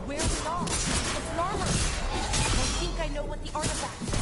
Where's it all? It's an armor. I think I know what the artifact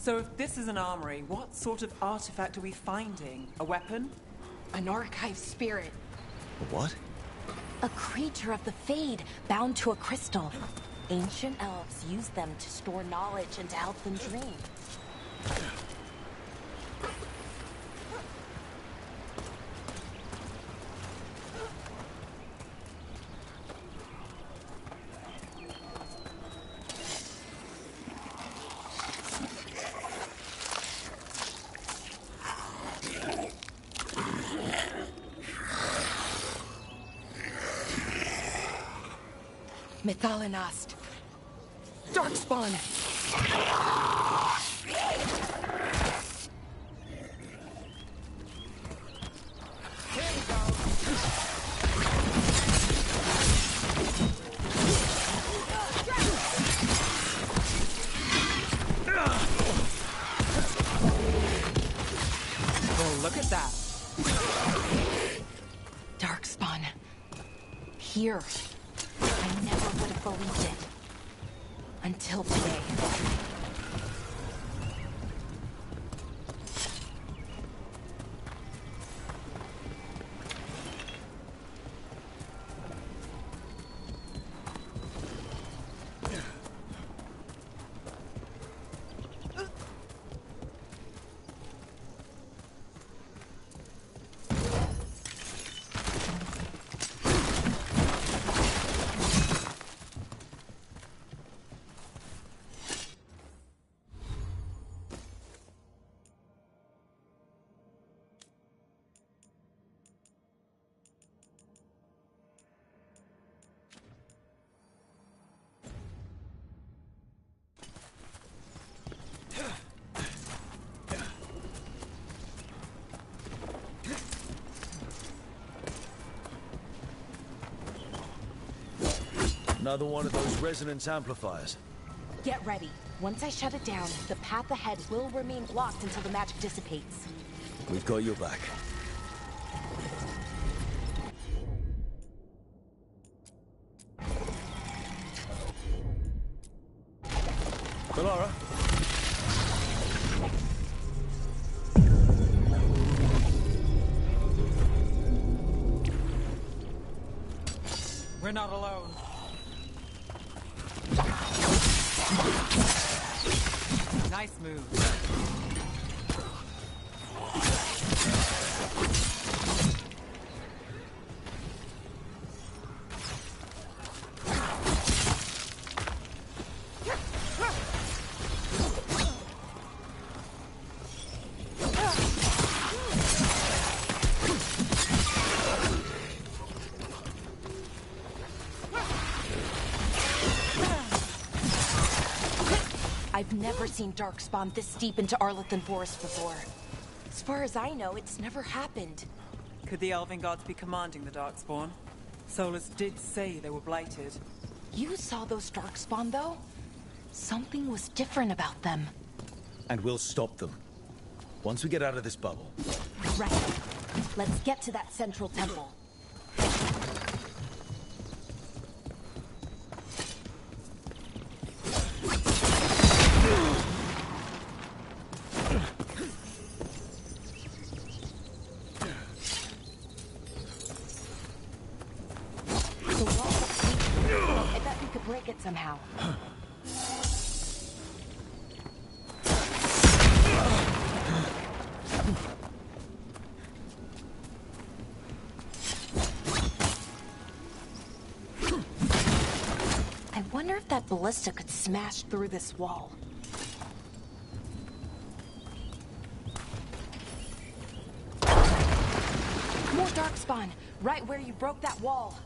So if this is an armory, what sort of artifact are we finding? A weapon? An archive spirit. A what? A creature of the Fade, bound to a crystal. Ancient elves used them to store knowledge and to help them dream. Mythalinast. Darkspawn! Oh, look at that. Darkspawn. Here. I never would have believed it. Until today. Another one of those resonance amplifiers. Get ready. Once I shut it down, the path ahead will remain blocked until the magic dissipates. We've got your back. Valara? We're not alone. Nice move. I've never seen Darkspawn this deep into Arlathan Forest before. As far as I know, it's never happened. Could the Elven gods be commanding the Darkspawn? Solus did say they were blighted. You saw those Darkspawn, though? Something was different about them. And we'll stop them. Once we get out of this bubble. Right. Let's get to that central temple. break it somehow. I wonder if that ballista could smash through this wall. More darkspawn, right where you broke that wall.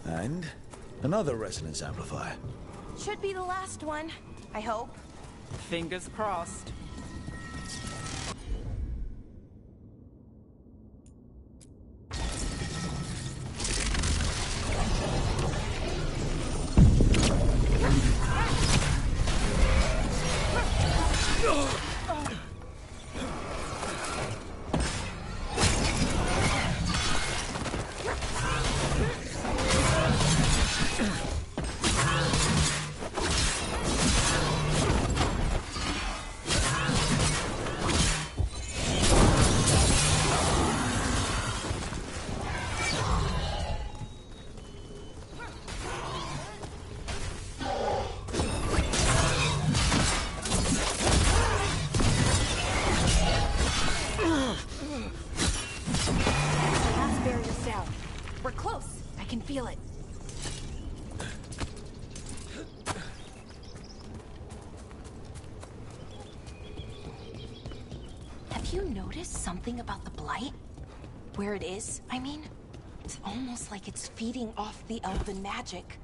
And another resonance amplifier. Should be the last one, I hope. Fingers crossed. Last barrier's down. We're close. I can feel it. Have you noticed something about the blight? Where it is, I mean? It's almost like it's feeding off the elven magic.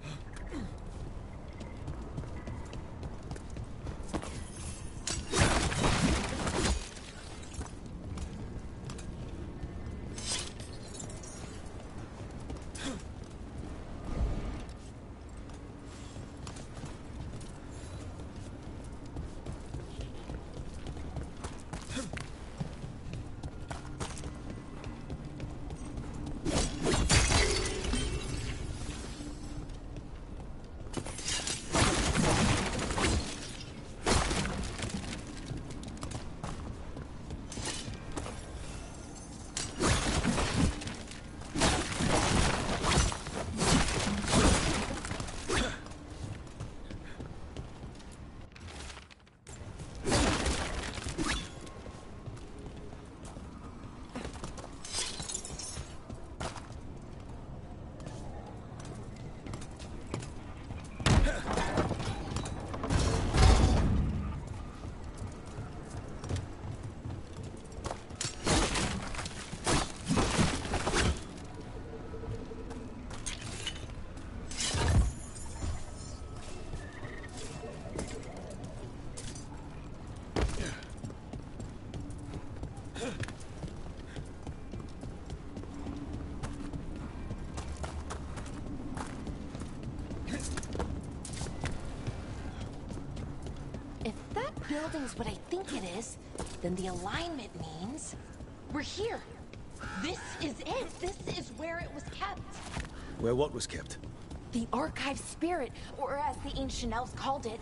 Building's what I think it is, then the alignment means we're here. This is it. This is where it was kept. Where what was kept? The archive spirit, or as the ancient elves called it,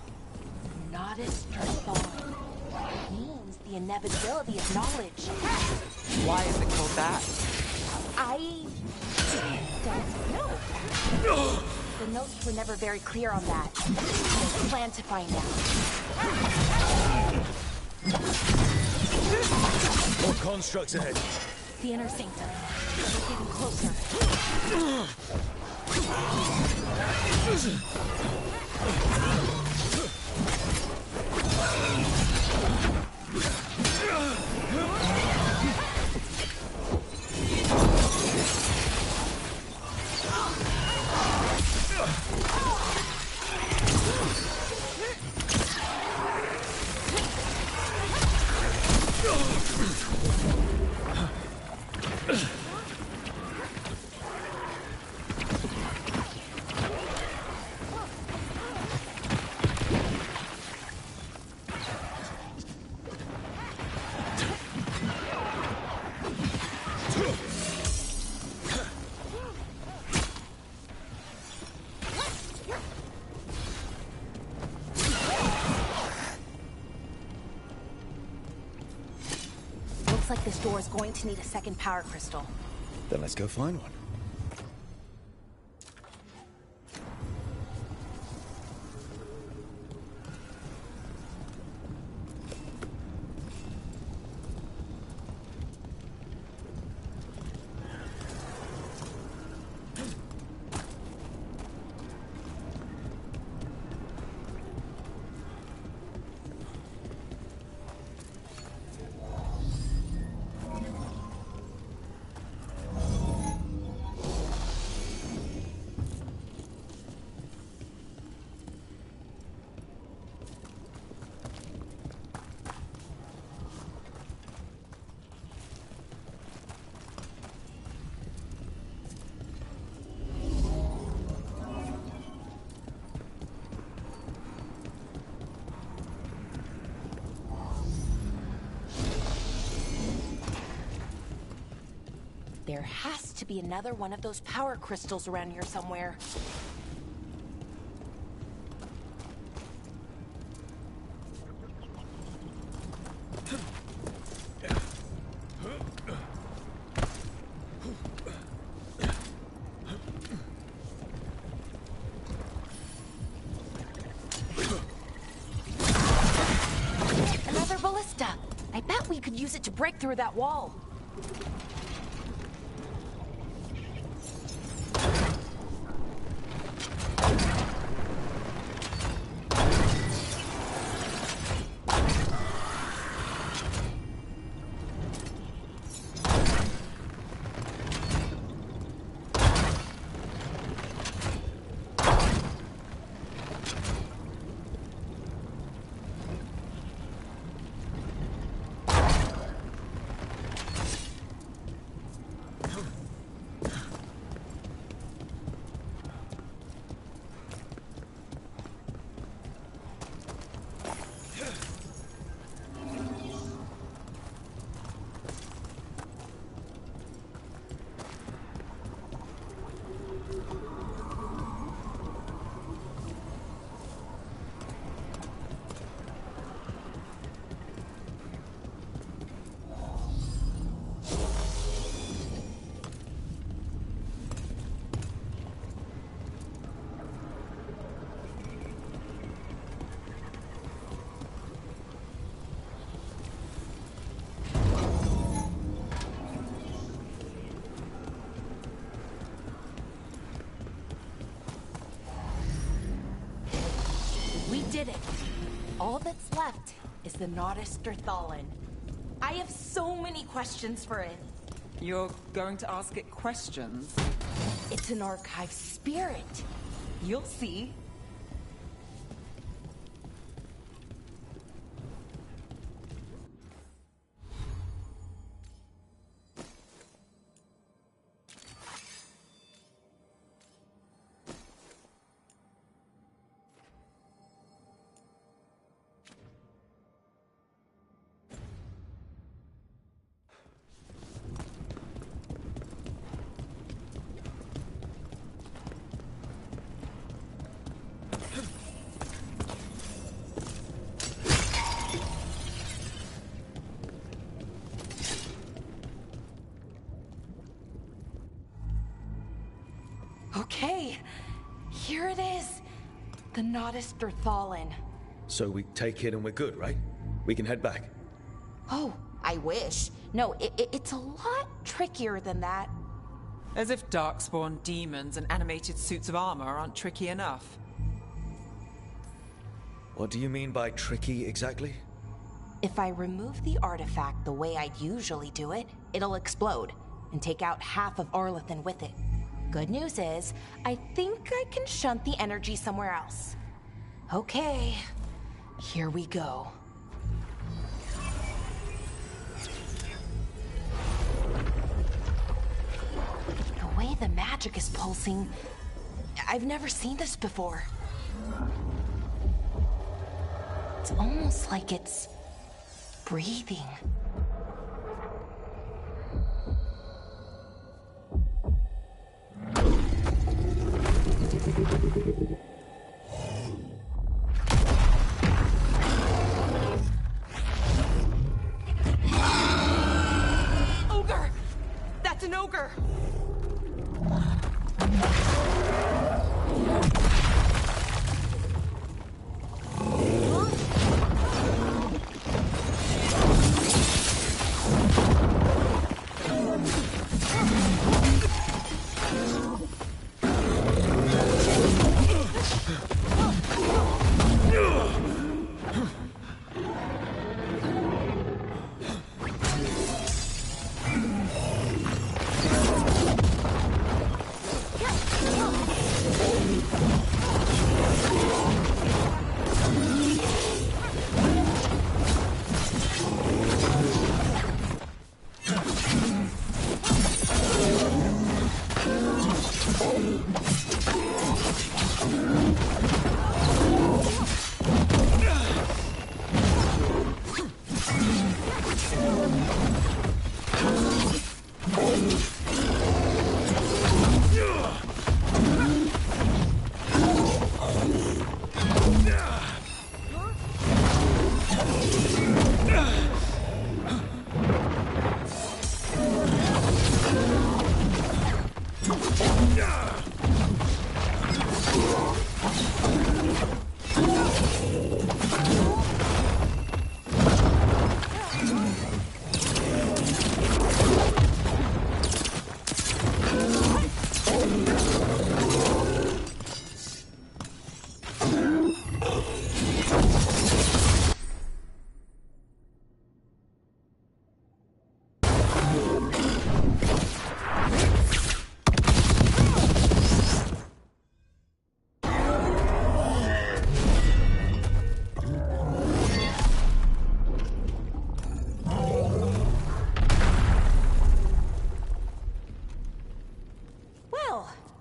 Nodus Terthon. Means the inevitability of knowledge. Why is it called that? I don't know. The notes were never very clear on that. I plan to find out. More constructs ahead. The inner sanctum. We're getting closer. Looks like this door is going to need a second power crystal. Then let's go find one. There has to be another one of those power crystals around here somewhere. Another ballista! I bet we could use it to break through that wall. We did it. All that's left is the Nodus Strathallan. I have so many questions for it. You're going to ask it questions? It's an archive spirit. You'll see. Here it is. The Nodus Derthalin. So we take it and we're good, right? We can head back. Oh, I wish. No, it's a lot trickier than that. As if darkspawn demons and animated suits of armor aren't tricky enough. What do you mean by tricky exactly? If I remove the artifact the way I'd usually do it, it'll explode and take out half of Arlethan with it. Good news is, I think I can shunt the energy somewhere else. Okay, here we go. The way the magic is pulsing, I've never seen this before. It's almost like it's breathing. Ogre! That's an ogre!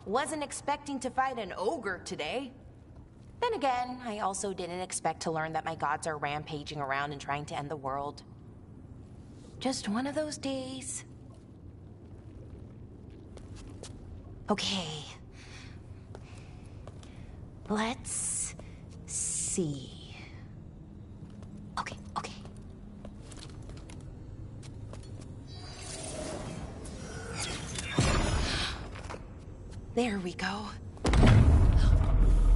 Wasn't expecting to fight an ogre today. Then again, I also didn't expect to learn that my gods are rampaging around and trying to end the world. Just one of those days. Okay. Let's see. Okay. There we go.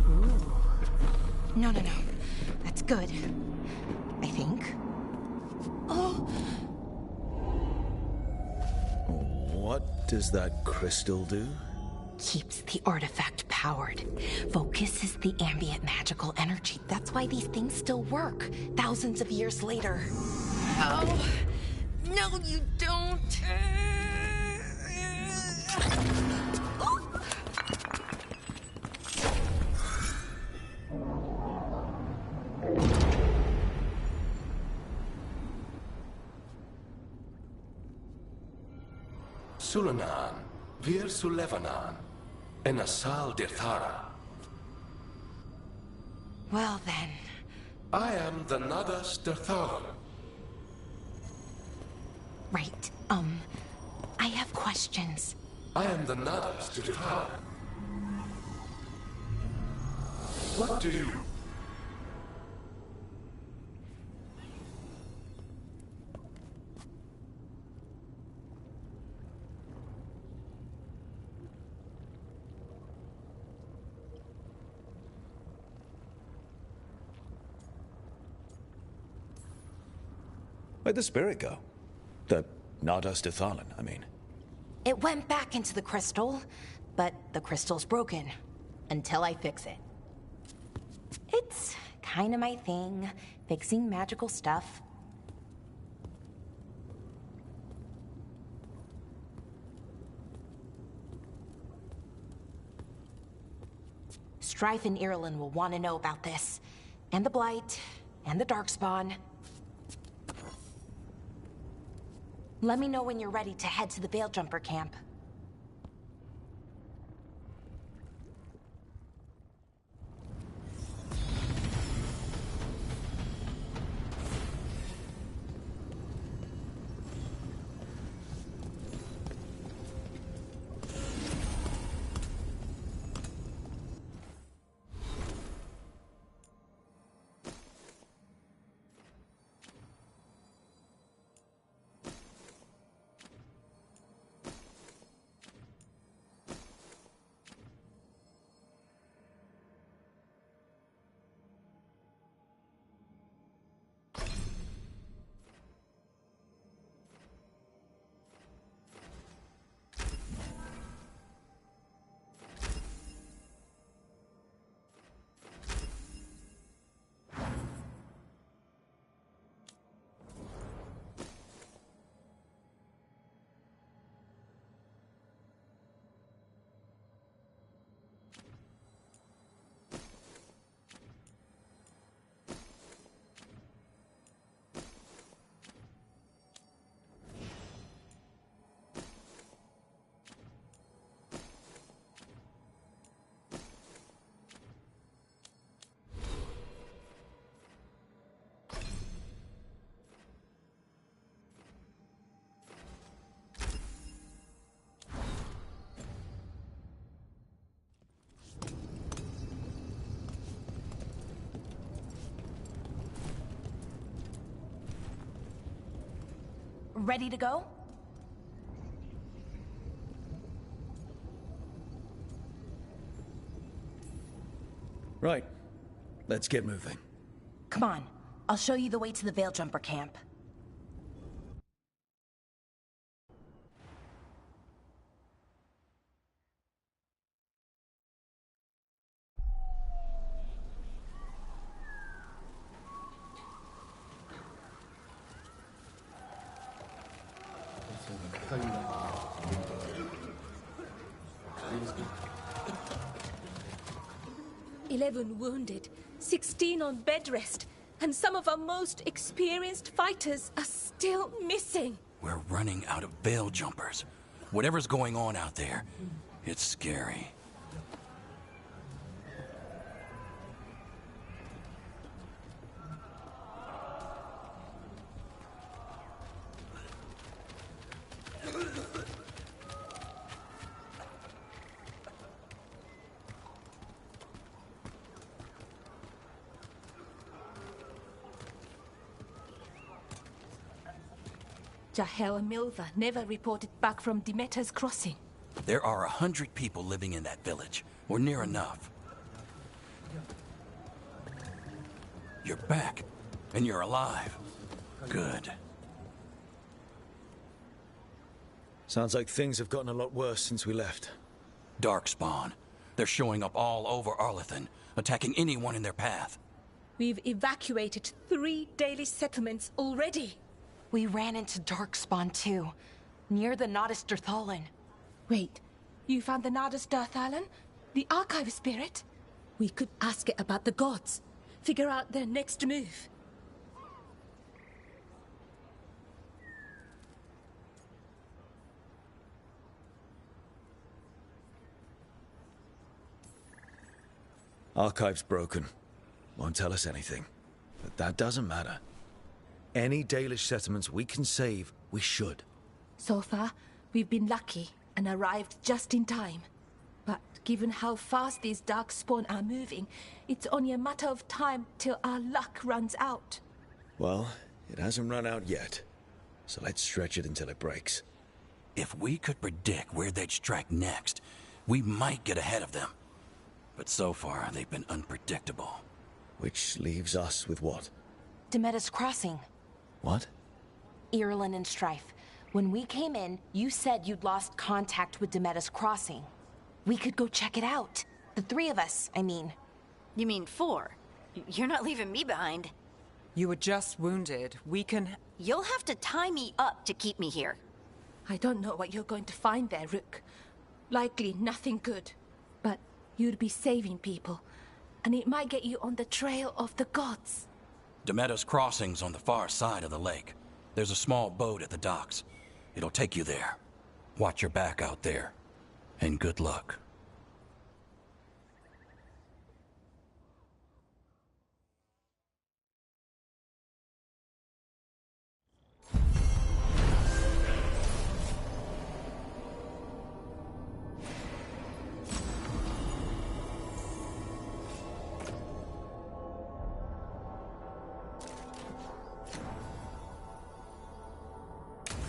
Ooh. No. That's good. I think. Oh! What does that crystal do? Keeps the artifact powered. Focuses the ambient magical energy. That's why these things still work, thousands of years later. Oh! No, you don't! Sulanan, Vir Sulevanan, en Asal Dirthara. Well then. I am the Nadas Dirthalan. Right. I have questions. I am the Nadas Dirthalan. What do you... Where'd the spirit go? The Nada Stithalan, I mean. It went back into the crystal, but the crystal's broken. Until I fix it. It's kind of my thing, fixing magical stuff. Strife and Irulan will want to know about this. And the Blight, and the Darkspawn. Let me know when you're ready to head to the Veil Jumper camp. Ready to go? Right. Let's get moving. Come on, I'll show you the way to the Veil Jumper camp. "11 wounded, 16 on bed rest, and some of our most experienced fighters are still missing." We're running out of Veil Jumpers. Whatever's going on out there, it's scary. Jahel and Milva never reported back from Demeter's crossing. There are 100 people living in that village, or near enough. You're back, and you're alive. Good. Sounds like things have gotten a lot worse since we left. Darkspawn. They're showing up all over Arlathan, attacking anyone in their path. We've evacuated 3 daily settlements already. We ran into Darkspawn too, near the Nodus Dirthalan. Wait, you found the Nodus Dirthalan? The archive spirit? We could ask it about the gods. Figure out their next move. Archive's broken. Won't tell us anything. But that doesn't matter. Any Dalish settlements we can save, we should. So far, we've been lucky and arrived just in time. But given how fast these Darkspawn are moving, it's only a matter of time till our luck runs out. Well, it hasn't run out yet. So let's stretch it until it breaks. If we could predict where they'd strike next, we might get ahead of them. But so far, they've been unpredictable. Which leaves us with what? Demeter's crossing. What? Irulan and Strife. When we came in, you said you'd lost contact with Demetta's Crossing. We could go check it out. The three of us, I mean. You mean 4? You're not leaving me behind. You were just wounded. We can... You'll have to tie me up to keep me here. I don't know what you're going to find there, Rook. Likely nothing good. But you'd be saving people, and it might get you on the trail of the gods. Demetta's Crossing's on the far side of the lake. There's a small boat at the docks. It'll take you there. Watch your back out there. And good luck.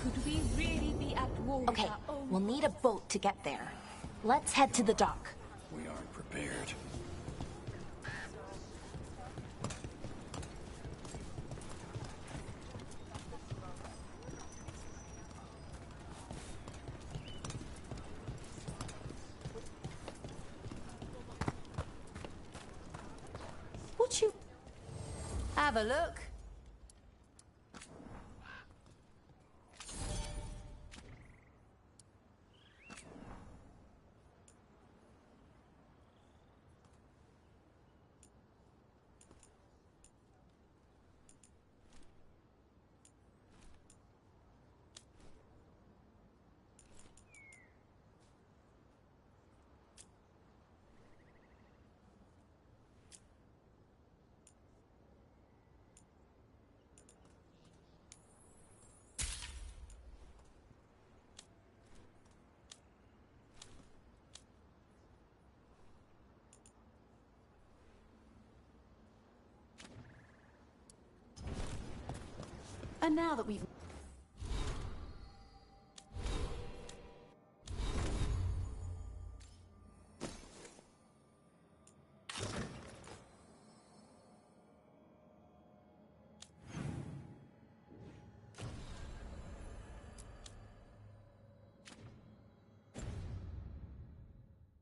Could we really be at war with Okay, our own we'll need a boat to get there. Let's head to the dock. We aren't prepared. Would you... Have a look. And now that we've...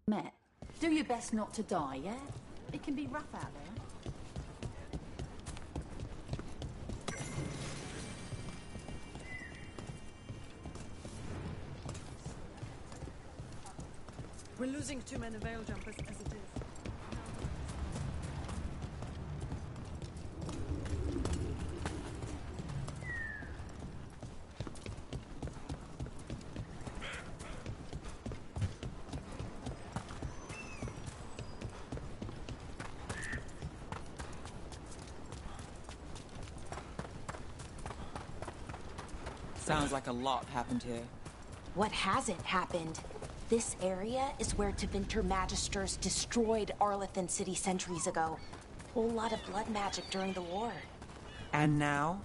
met, do your best not to die, yeah? It can be rough out there. We're losing too many veil jumpers as it is. Sounds like a lot happened here. What hasn't happened? This area is where Tevinter Magisters destroyed Arlethan City centuries ago. Whole lot of blood magic during the war. And now?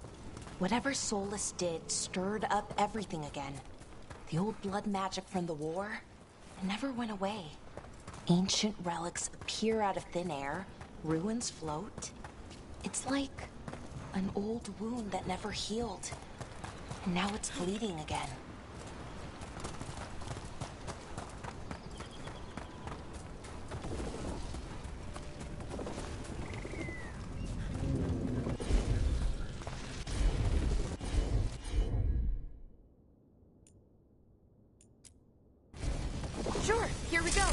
Whatever Solus did stirred up everything again. The old blood magic from the war, it never went away. Ancient relics appear out of thin air, ruins float. It's like an old wound that never healed. And now it's bleeding again. Sure, here we go.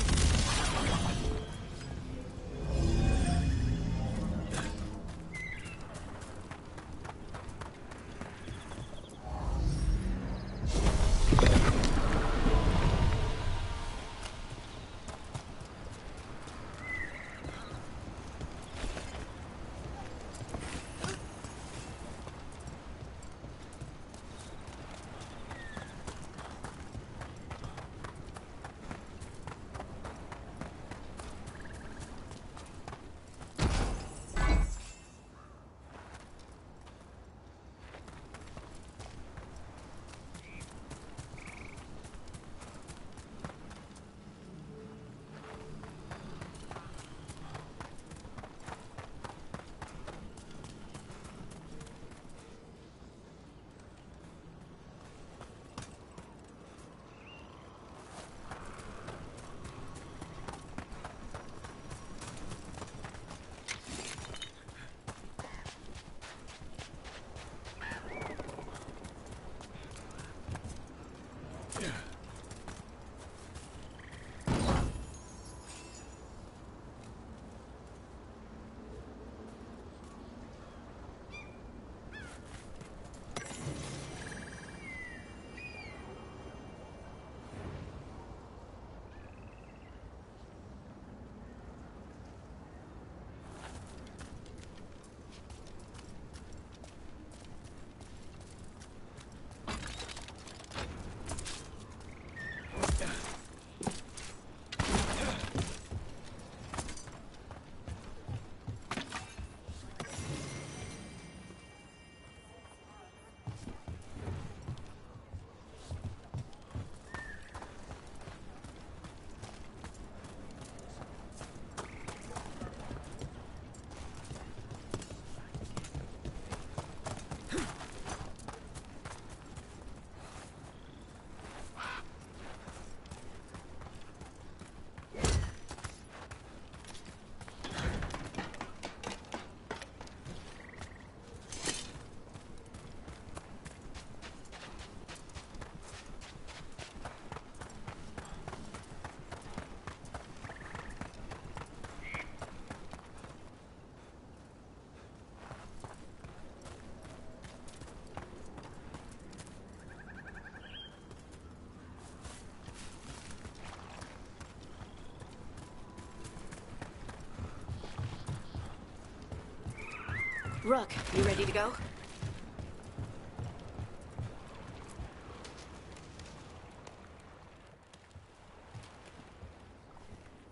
Rook, you ready to go?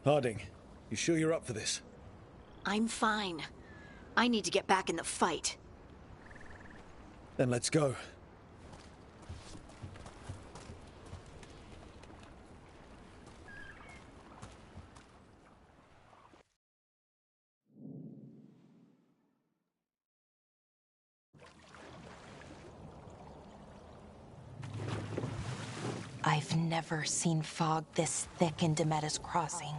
Harding, you sure you're up for this? I'm fine. I need to get back in the fight. Then let's go. I've never seen fog this thick in Demetta's Crossing.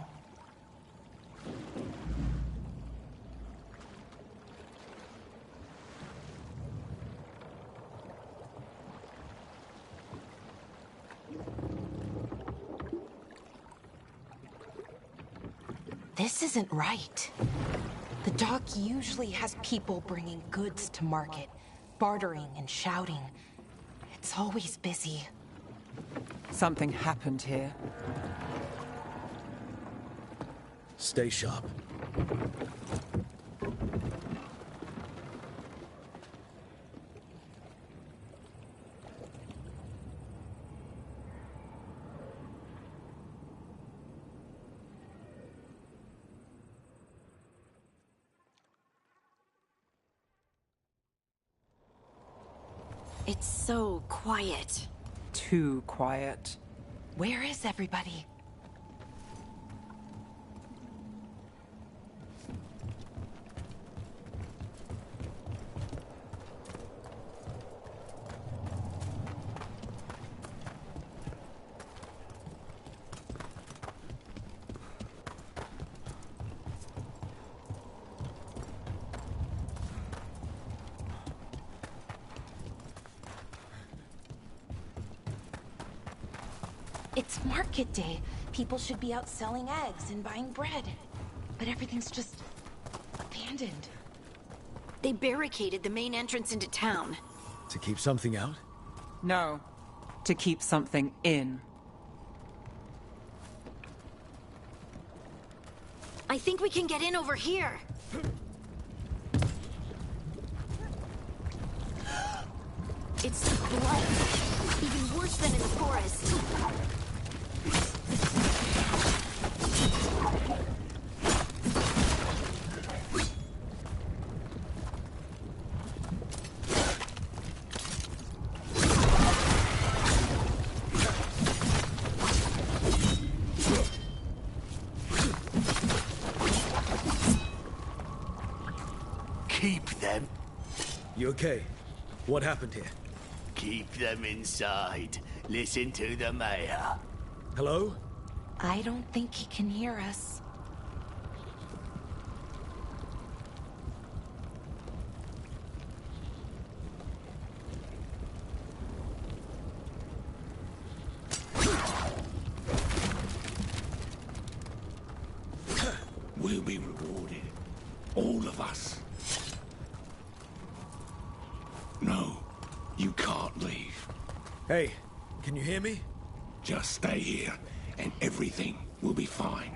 This isn't right. The dock usually has people bringing goods to market, bartering and shouting. It's always busy. Something happened here. Stay sharp. It's so quiet. Too quiet. Where is everybody? It's market day. People should be out selling eggs and buying bread. But everything's just abandoned. They barricaded the main entrance into town. To keep something out? No. To keep something in. I think we can get in over here. It's blood. Even worse than in the forest. Keep them. You okay? What happened here? Keep them inside. Listen to the mayor. Hello? I don't think he can hear us. We'll be rewarded. All of us. No, you can't leave. Hey, can you hear me? Just stay here, and everything will be fine.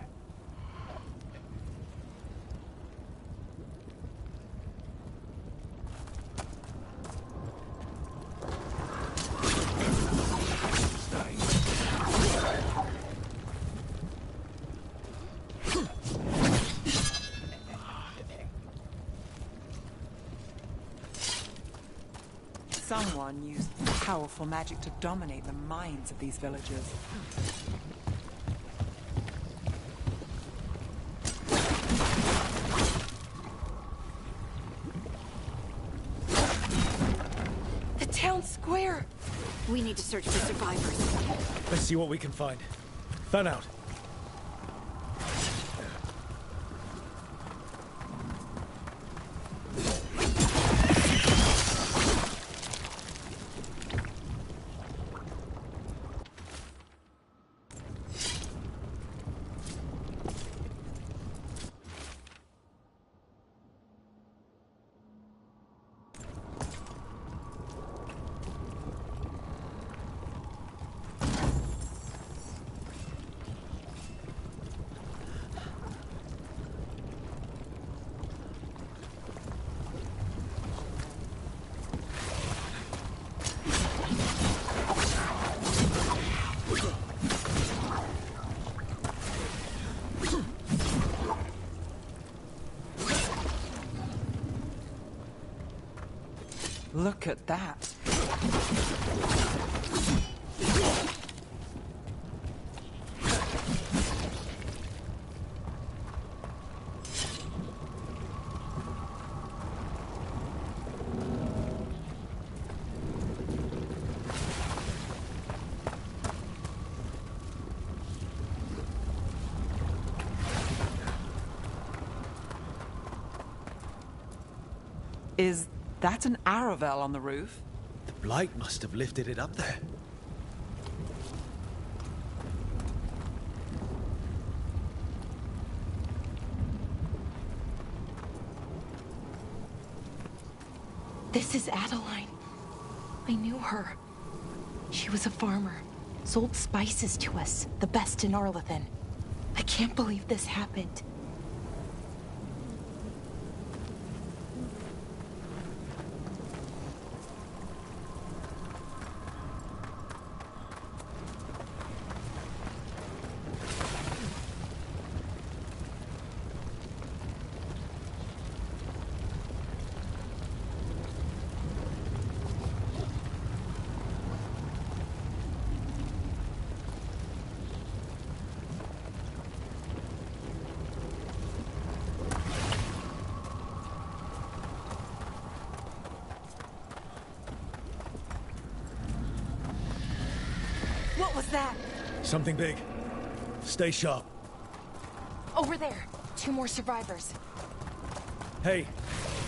Someone used powerful magic to dominate the minds of these villagers. The town square! We need to search for survivors. Let's see what we can find. Fan out. Look at that. Is that an Aravel on the roof? The blight must have lifted it up there. This is Adeline. I knew her. She was a farmer. Sold spices to us, the best in Arlethan. I can't believe this happened. What was that? Something big. Stay sharp. Over there. 2 more survivors. Hey,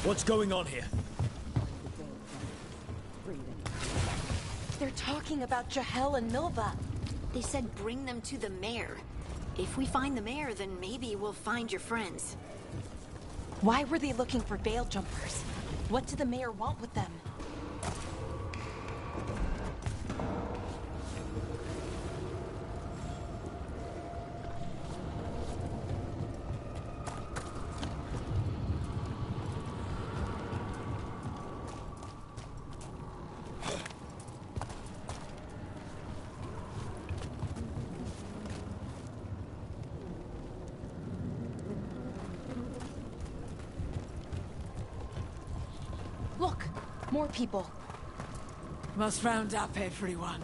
what's going on here? They're talking about Jahel and Milva. They said bring them to the mayor. If we find the mayor, then maybe we'll find your friends. Why were they looking for veil jumpers? What did the mayor want with them? Look, more people. Must round up everyone.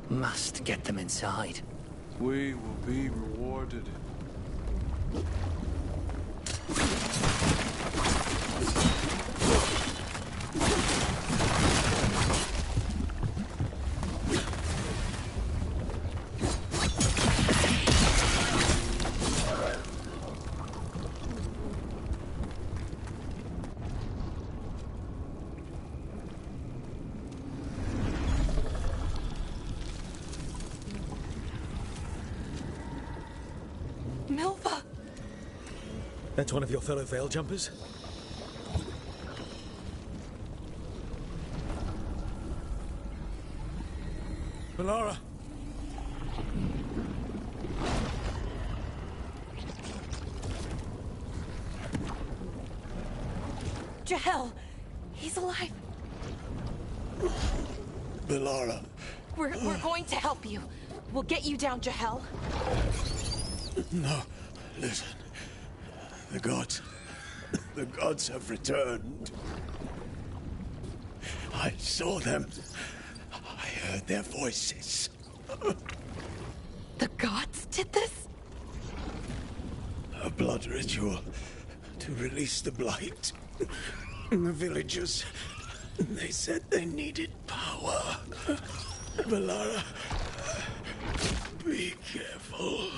Must get them inside. We will be rewarded. Milva! That's one of your fellow veil jumpers? Melara! Jahel! He's alive! Melara. We're going to help you. We'll get you down, Jahel. No, listen. The gods have returned. I saw them. I heard their voices. The gods did this? A blood ritual to release the blight. The villagers, they said they needed power. Melara, be careful.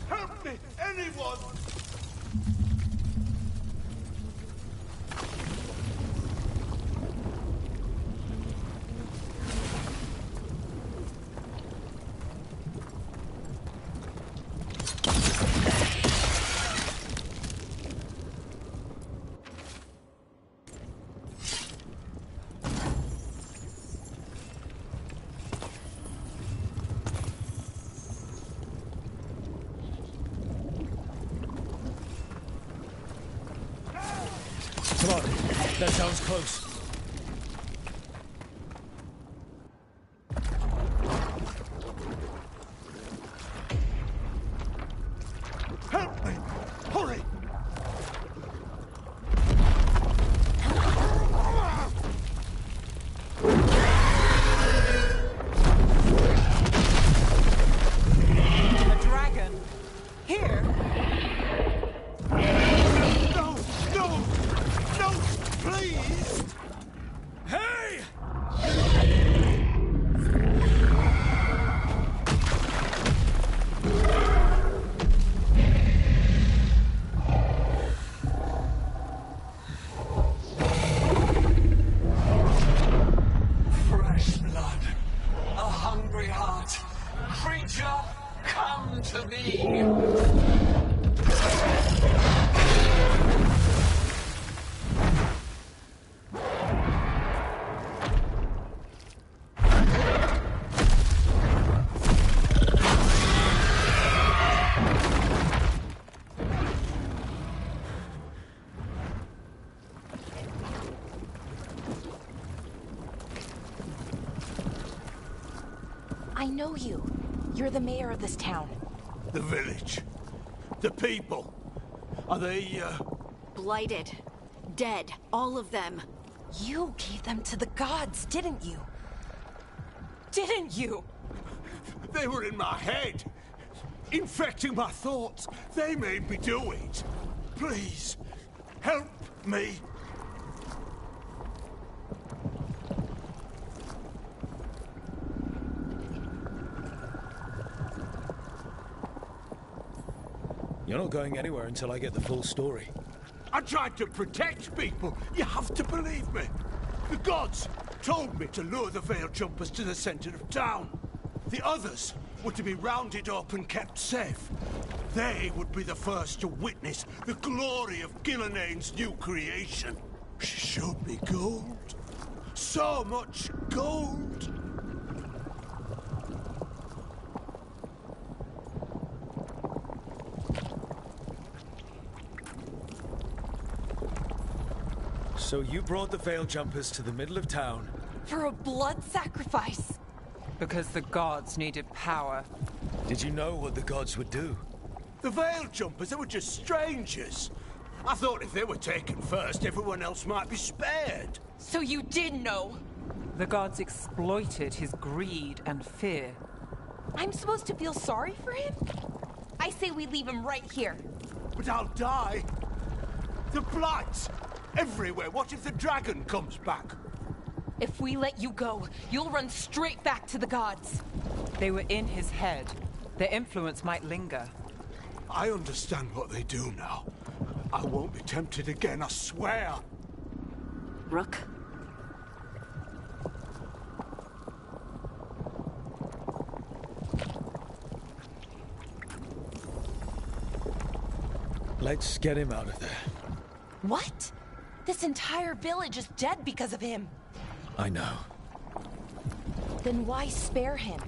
Help me, anyone! Come on, that sounds close. I know you. You're the mayor of this town. The village. The people. Are they, Blighted. Dead. All of them. You gave them to the gods, didn't you? Didn't you? They were in my head. Infecting my thoughts. They made me do it. Please, help me. You're not going anywhere until I get the full story. I tried to protect people. You have to believe me. The gods told me to lure the Veil Jumpers to the center of town. The others were to be rounded up and kept safe. They would be the first to witness the glory of Gillenane's new creation. She showed me gold. So much gold. So you brought the Veil Jumpers to the middle of town? For a blood sacrifice. Because the gods needed power. Did you know what the gods would do? The Veil Jumpers, they were just strangers. I thought if they were taken first, everyone else might be spared. So you did know? The gods exploited his greed and fear. I'm supposed to feel sorry for him? I say we leave him right here. But I'll die. The blight! Everywhere. What if the dragon comes back? If we let you go, you'll run straight back to the gods. They were in his head. Their influence might linger. I understand what they do now. I won't be tempted again, I swear. Rook? Let's get him out of there. What? This entire village is dead because of him. I know. Then why spare him?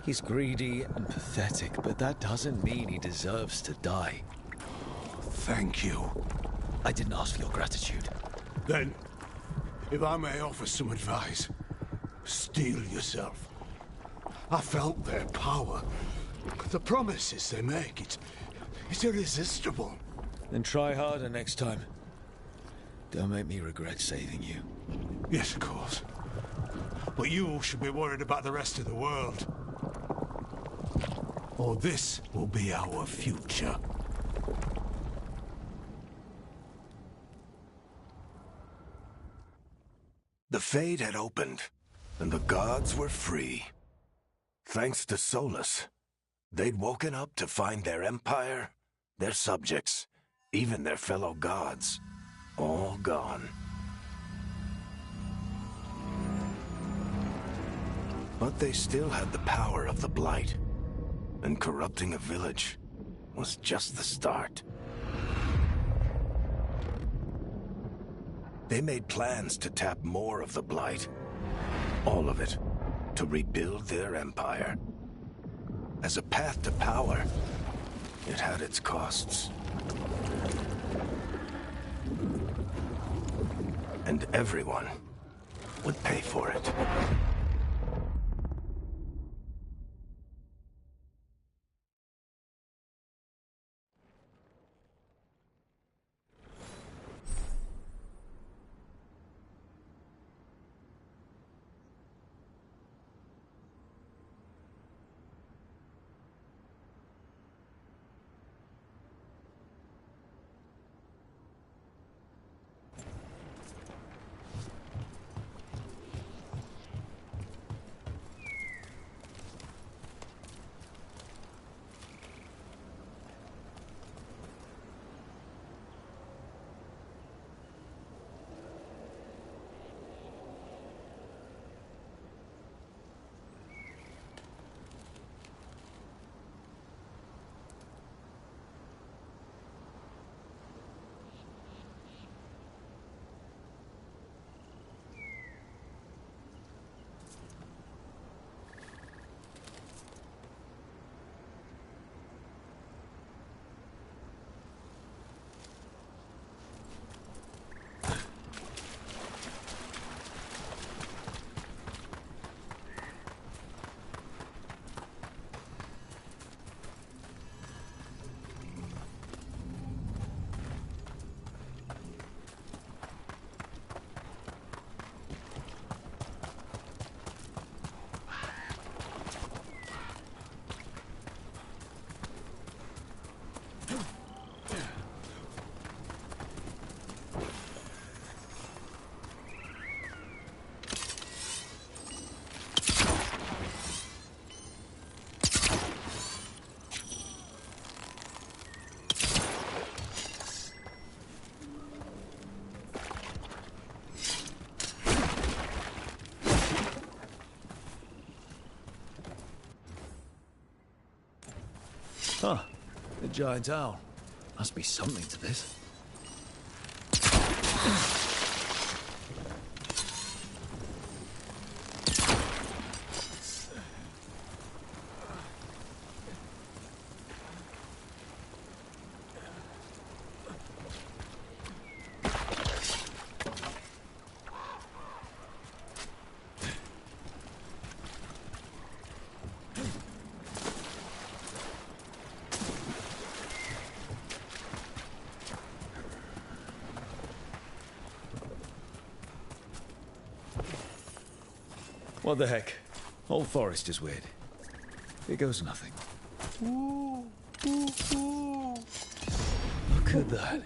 He's greedy and pathetic, but that doesn't mean he deserves to die. Thank you. I didn't ask for your gratitude. Then, if I may offer some advice, steel yourself. I felt their power. The promises they make, it's irresistible. Then try harder next time. Don't make me regret saving you. Yes, of course. But you should be worried about the rest of the world. Or this will be our future. The Fade had opened, and the gods were free. Thanks to Solus, they'd woken up to find their empire, their subjects, even their fellow gods, all gone. But they still had the power of the Blight, and corrupting a village was just the start. They made plans to tap more of the Blight. All of it, to rebuild their empire. As a path to power, it had its costs. And everyone would pay for it. Huh. A giant owl. Must be something to this. What the heck? Whole forest is weird. Here goes nothing. Look at that.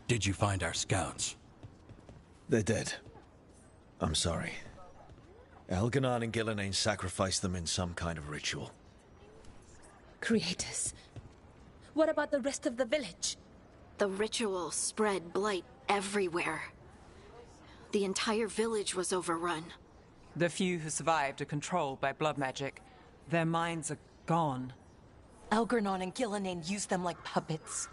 Did you find our scouts? They're dead. I'm sorry. Elganon and Gillenane sacrificed them in some kind of ritual. Creators. What about the rest of the village? The ritual spread blight everywhere. The entire village was overrun. The few who survived are controlled by blood magic. Their minds are gone. Elganon and Gillenane used them like puppets.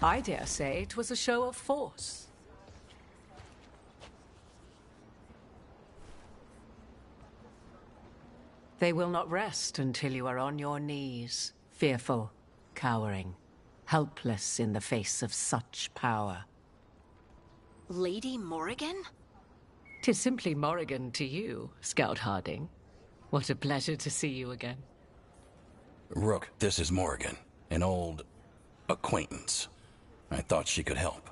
I dare say it was a show of force. They will not rest until you are on your knees, fearful, cowering, helpless in the face of such power. Lady Morrigan? 'Tis simply Morrigan to you, Scout Harding. What a pleasure to see you again. Rook, this is Morrigan, an old acquaintance. I thought she could help.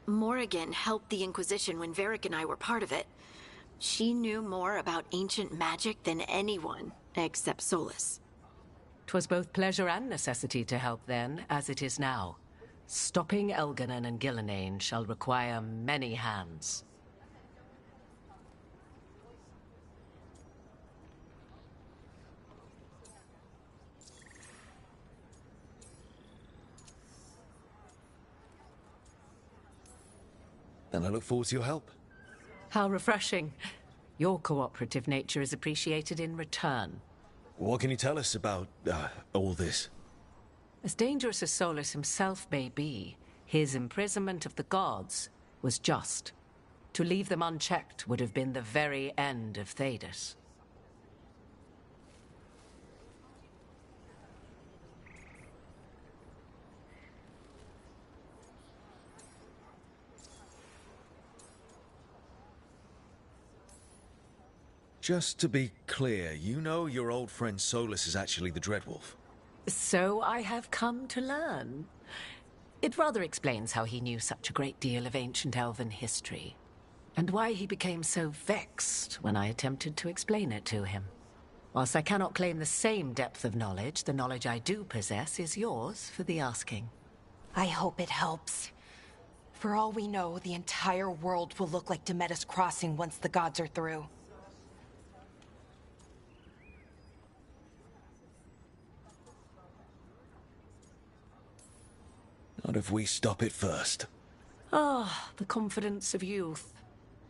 Morrigan helped the Inquisition when Varric and I were part of it. She knew more about ancient magic than anyone, except Solus. 'Twas both pleasure and necessity to help then, as it is now. Stopping Elganon and Gillenane shall require many hands. Then I look forward to your help. How refreshing. Your cooperative nature is appreciated in return. What can you tell us about, all this? As dangerous as Solus himself may be, his imprisonment of the gods was just. To leave them unchecked would have been the very end of Thedas. Just to be clear, you know your old friend Solus is actually the Dreadwolf? So I have come to learn. It rather explains how he knew such a great deal of ancient elven history, and why he became so vexed when I attempted to explain it to him. Whilst I cannot claim the same depth of knowledge, the knowledge I do possess is yours for the asking. I hope it helps. For all we know, the entire world will look like Demetis Crossing once the gods are through. Not if we stop it first. Ah, the confidence of youth.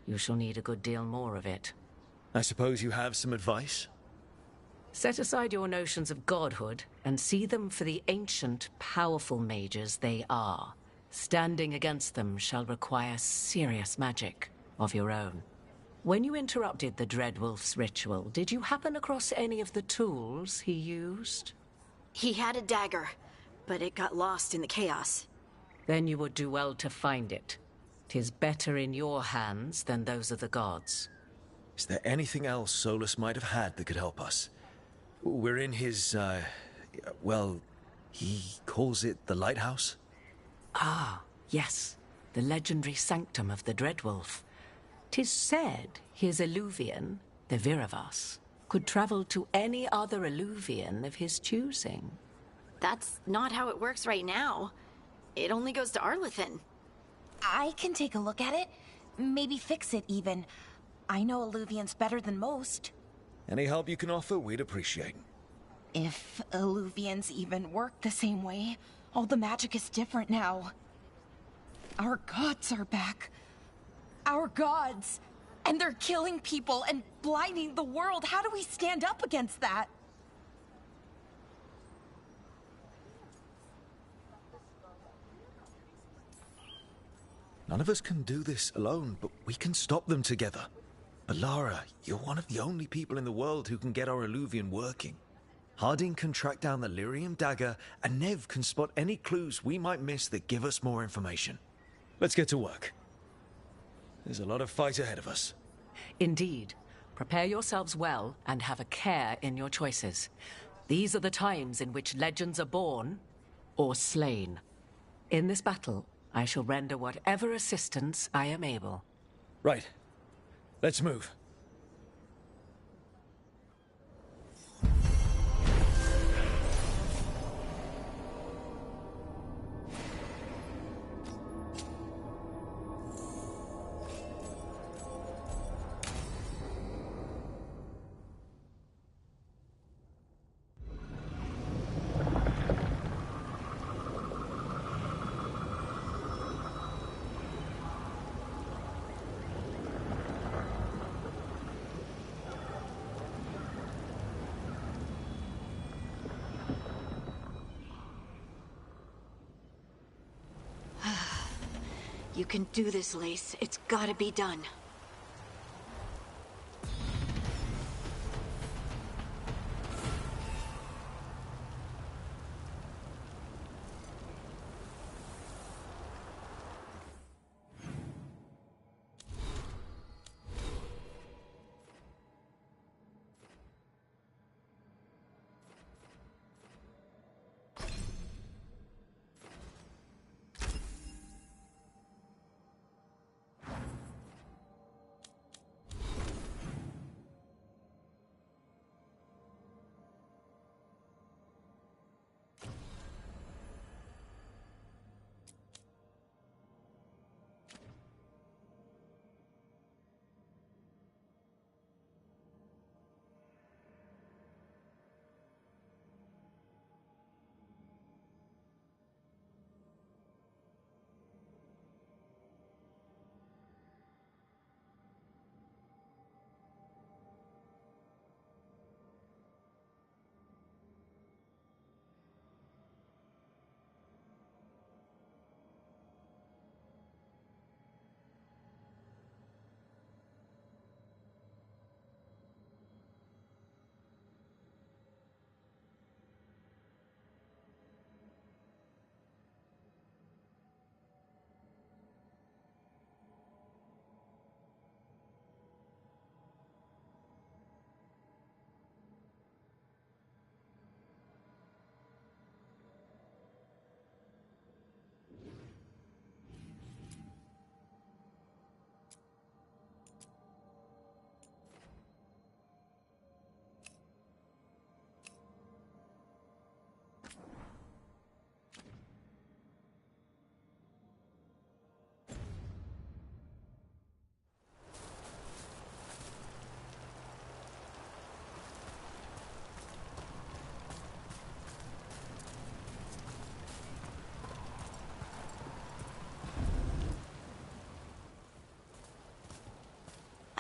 You shall need a good deal more of it. I suppose you have some advice? Set aside your notions of godhood and see them for the ancient, powerful mages they are. Standing against them shall require serious magic of your own. When you interrupted the Dreadwolf's ritual, did you happen across any of the tools he used? He had a dagger, but it got lost in the chaos. Then you would do well to find it. 'Tis better in your hands than those of the gods. Is there anything else Solus might have had that could help us? We're in his, well, he calls it the lighthouse? Ah, yes. The legendary sanctum of the Dreadwolf. 'Tis said his Illuvian, the Viravas, could travel to any other Illuvian of his choosing. That's not how it works right now. It only goes to Arlethan. I can take a look at it. Maybe fix it, even. I know Illuvians better than most. Any help you can offer, we'd appreciate. If Illuvians even work the same way, all the magic is different now. Our gods are back. Our gods! And they're killing people and blinding the world. How do we stand up against that? None of us can do this alone, but we can stop them together. Alara, you're one of the only people in the world who can get our Illuvian working. Harding can track down the Lyrium dagger, and Nev can spot any clues we might miss that give us more information. Let's get to work. There's a lot of fight ahead of us. Indeed. Prepare yourselves well and have a care in your choices. These are the times in which legends are born or slain. In this battle, I shall render whatever assistance I am able. Right. Let's move. You can do this, Lace. It's gotta be done.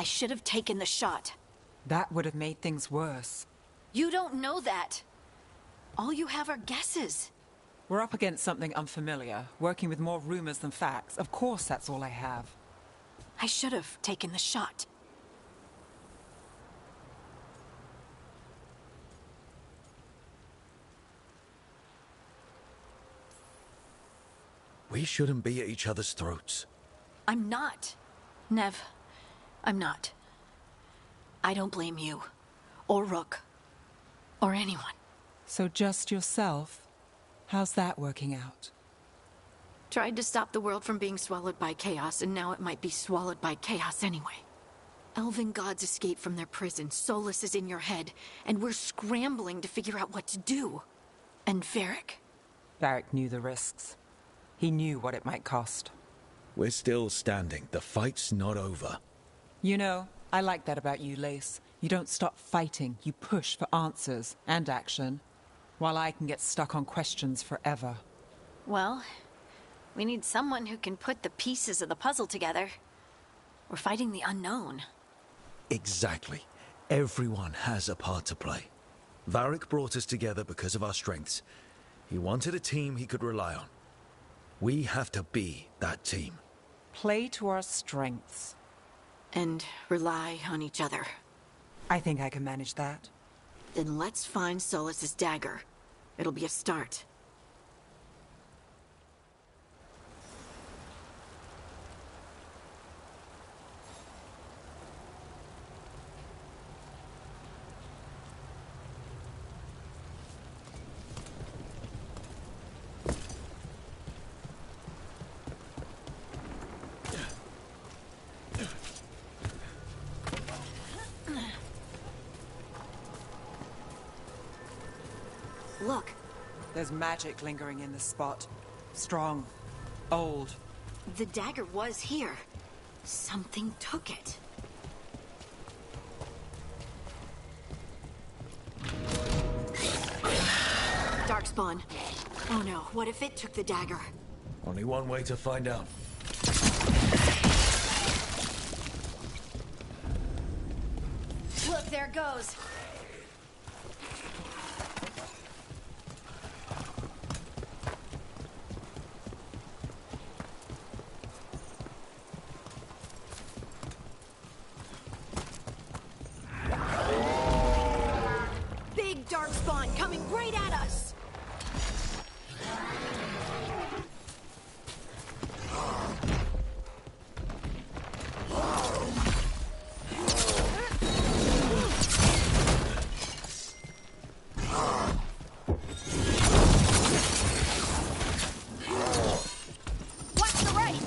I should have taken the shot. That would have made things worse. You don't know that. All you have are guesses. We're up against something unfamiliar, working with more rumors than facts. Of course that's all I have. I should have taken the shot. We shouldn't be at each other's throats. I'm not. Nev, I'm not. I don't blame you, or Rook, or anyone. So just yourself? How's that working out? Tried to stop the world from being swallowed by chaos, and now it might be swallowed by chaos anyway. Elven gods escaped from their prison, Solus is in your head, and we're scrambling to figure out what to do. And Varric? Varric knew the risks. He knew what it might cost. We're still standing. The fight's not over. You know, I like that about you, Lace. You don't stop fighting. You push for answers and action, while I can get stuck on questions forever. Well, we need someone who can put the pieces of the puzzle together. We're fighting the unknown. Exactly. Everyone has a part to play. Varric brought us together because of our strengths. He wanted a team he could rely on. We have to be that team. Play to our strengths. And rely on each other. I think I can manage that. Then let's find Solus's dagger. It'll be a start. Look. There's magic lingering in this spot. Strong. Old. The dagger was here. Something took it. Darkspawn. Oh no, what if it took the dagger? Only one way to find out. Look, there it goes. Big Darkspawn coming right at us! Watch the right!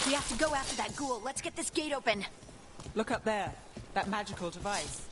We have to go after that ghoul. Let's get this gate open. Look up there. That magical device.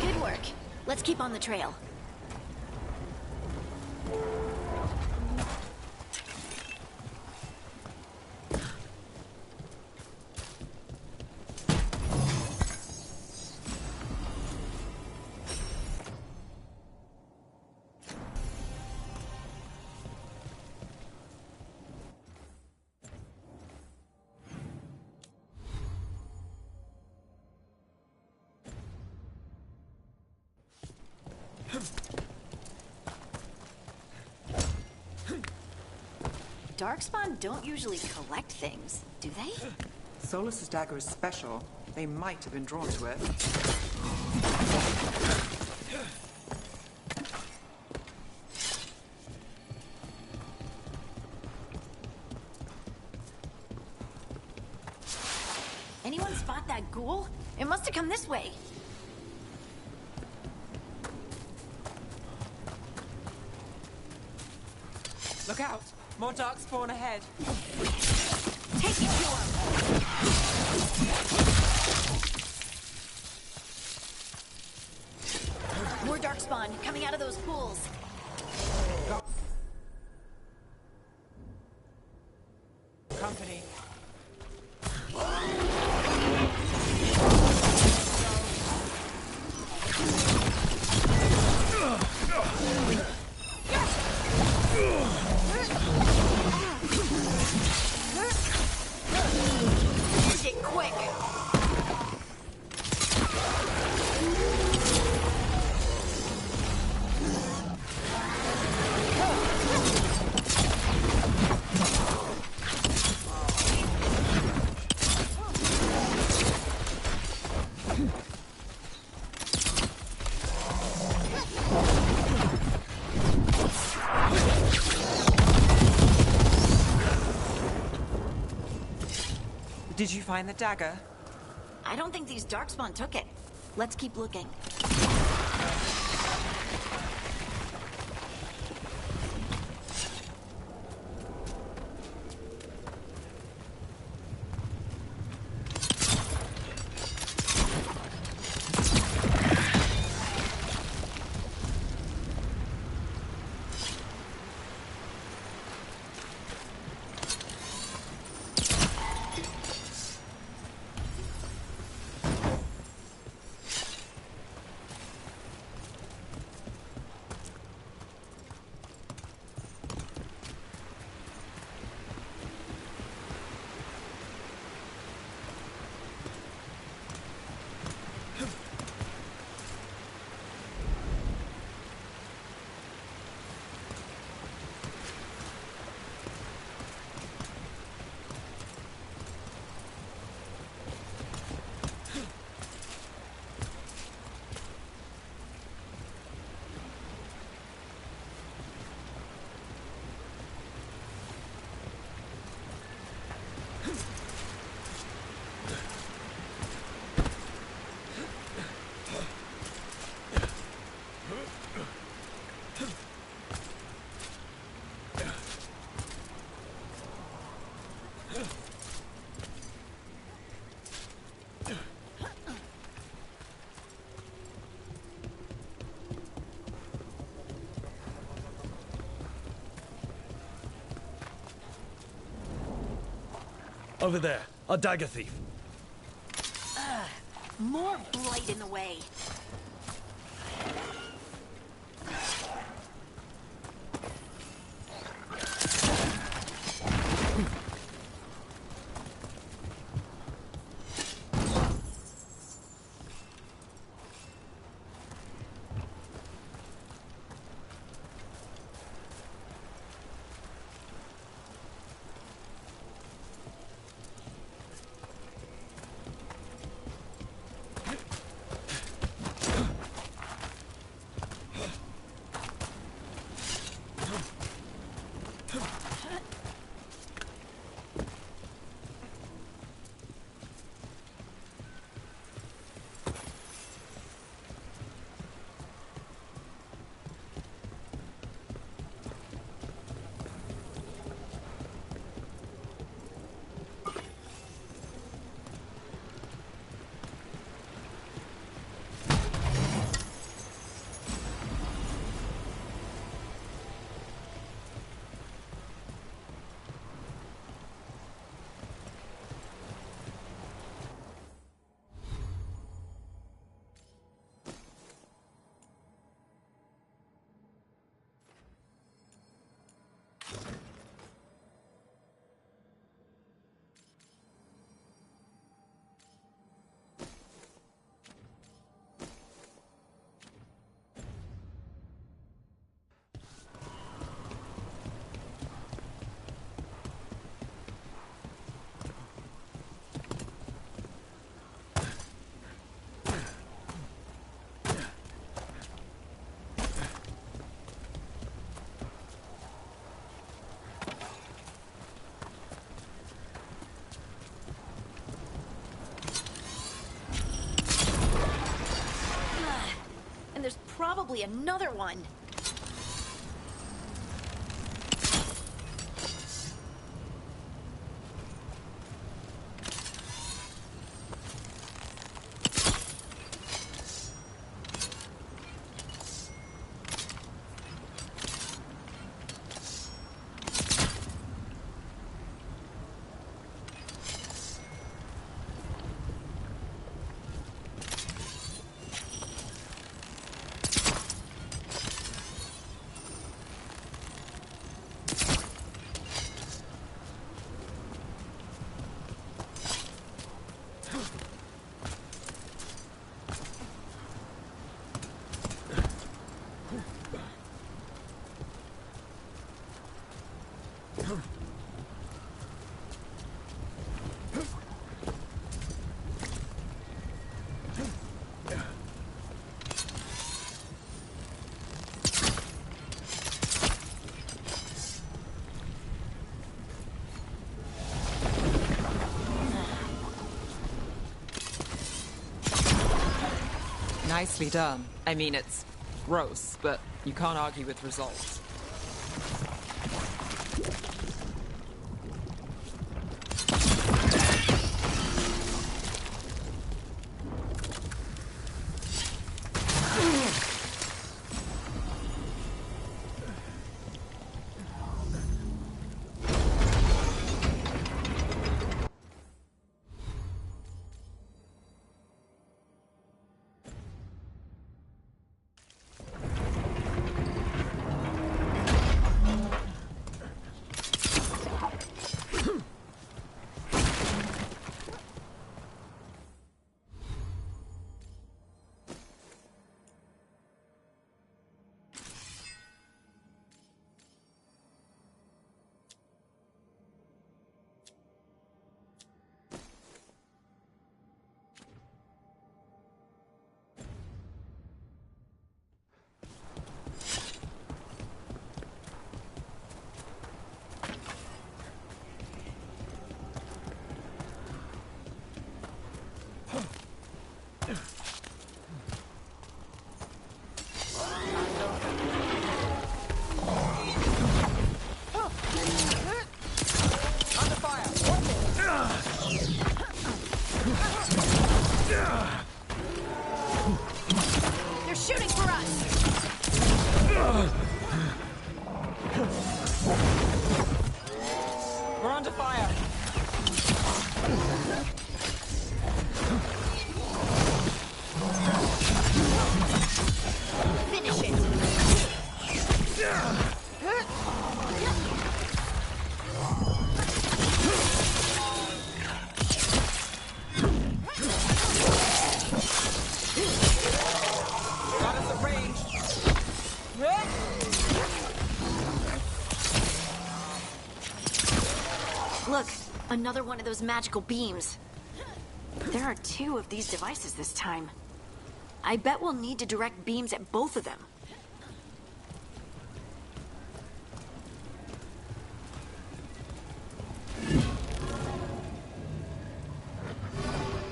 Good work. Let's keep on the trail. Darkspawn don't usually collect things, do they? Solus's dagger is special. They might have been drawn to it. Anyone spot that ghoul? It must have come this way. Look out! More darkspawn ahead. Take it to him! More darkspawn coming out of those pools. Company. Use it quick! Did you find the dagger? I don't think these darkspawn took it. Let's keep looking. Over there, a dagger thief. More blight in the way. probably another one. Nicely done. I mean, it's gross, but you can't argue with results. They're shooting for us! We're under fire! Finish it! Got us at range! Look, another one of those magical beams. There are 2 of these devices this time. I bet we'll need to direct beams at both of them.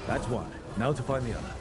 That's one. Now to find the other.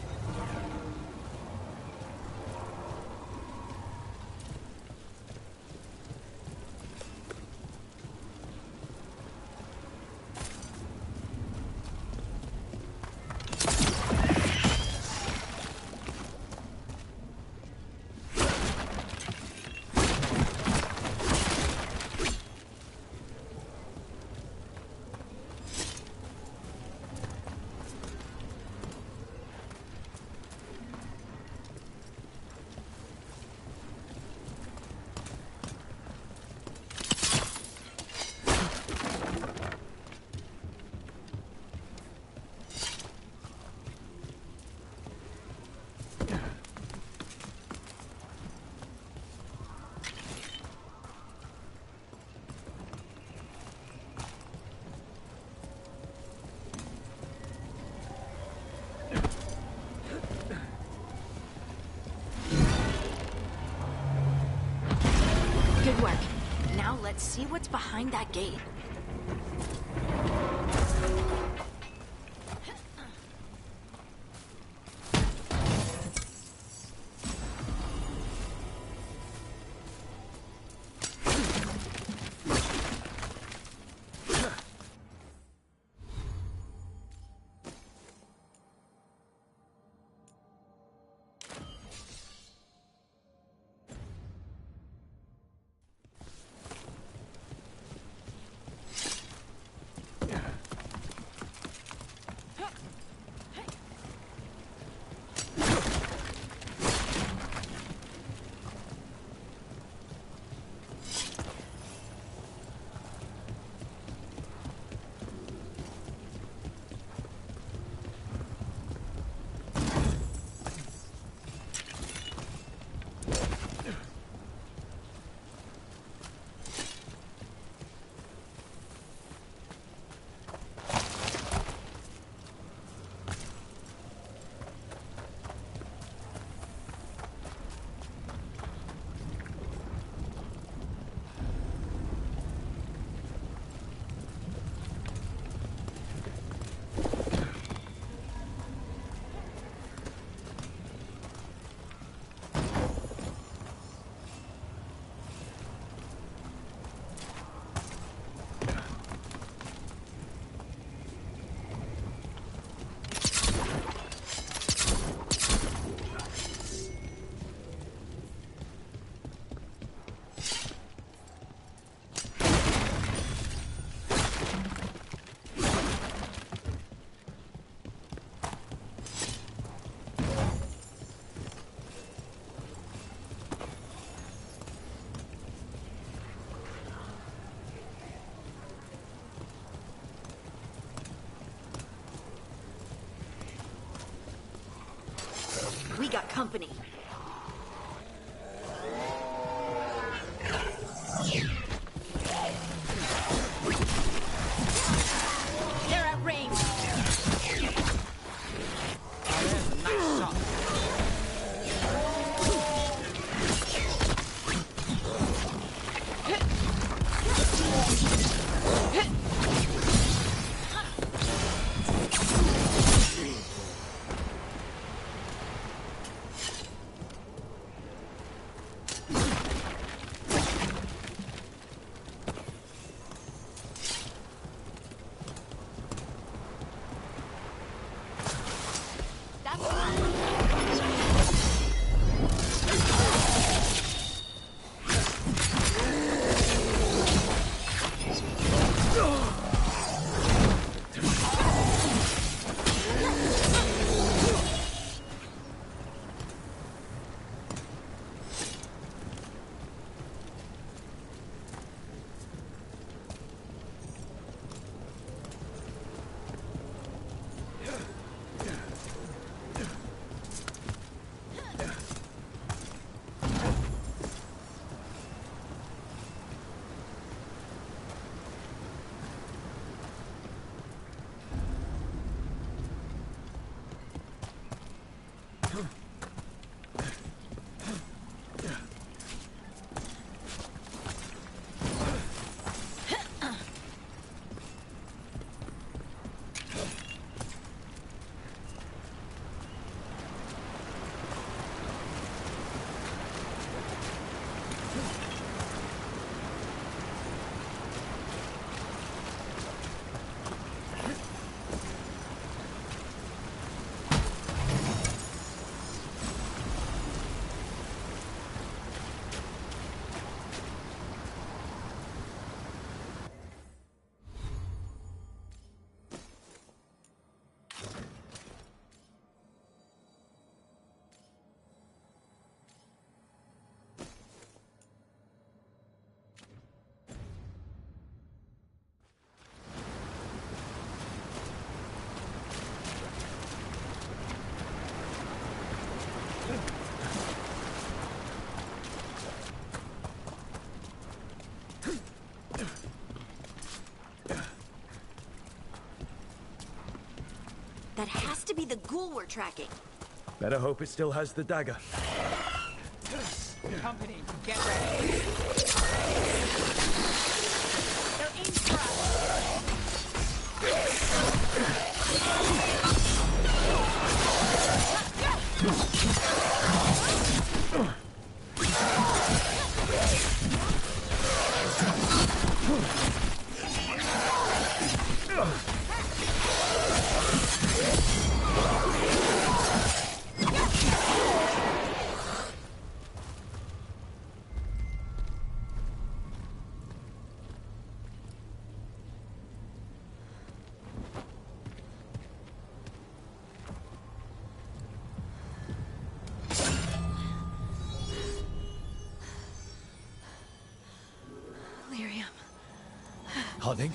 Good work. Now let's see what's behind that gate. we got company. They're at range. There's a nice shot. That has to be the ghoul we're tracking. Better hope it still has the dagger. Company, get ready. They're aimed for Harding?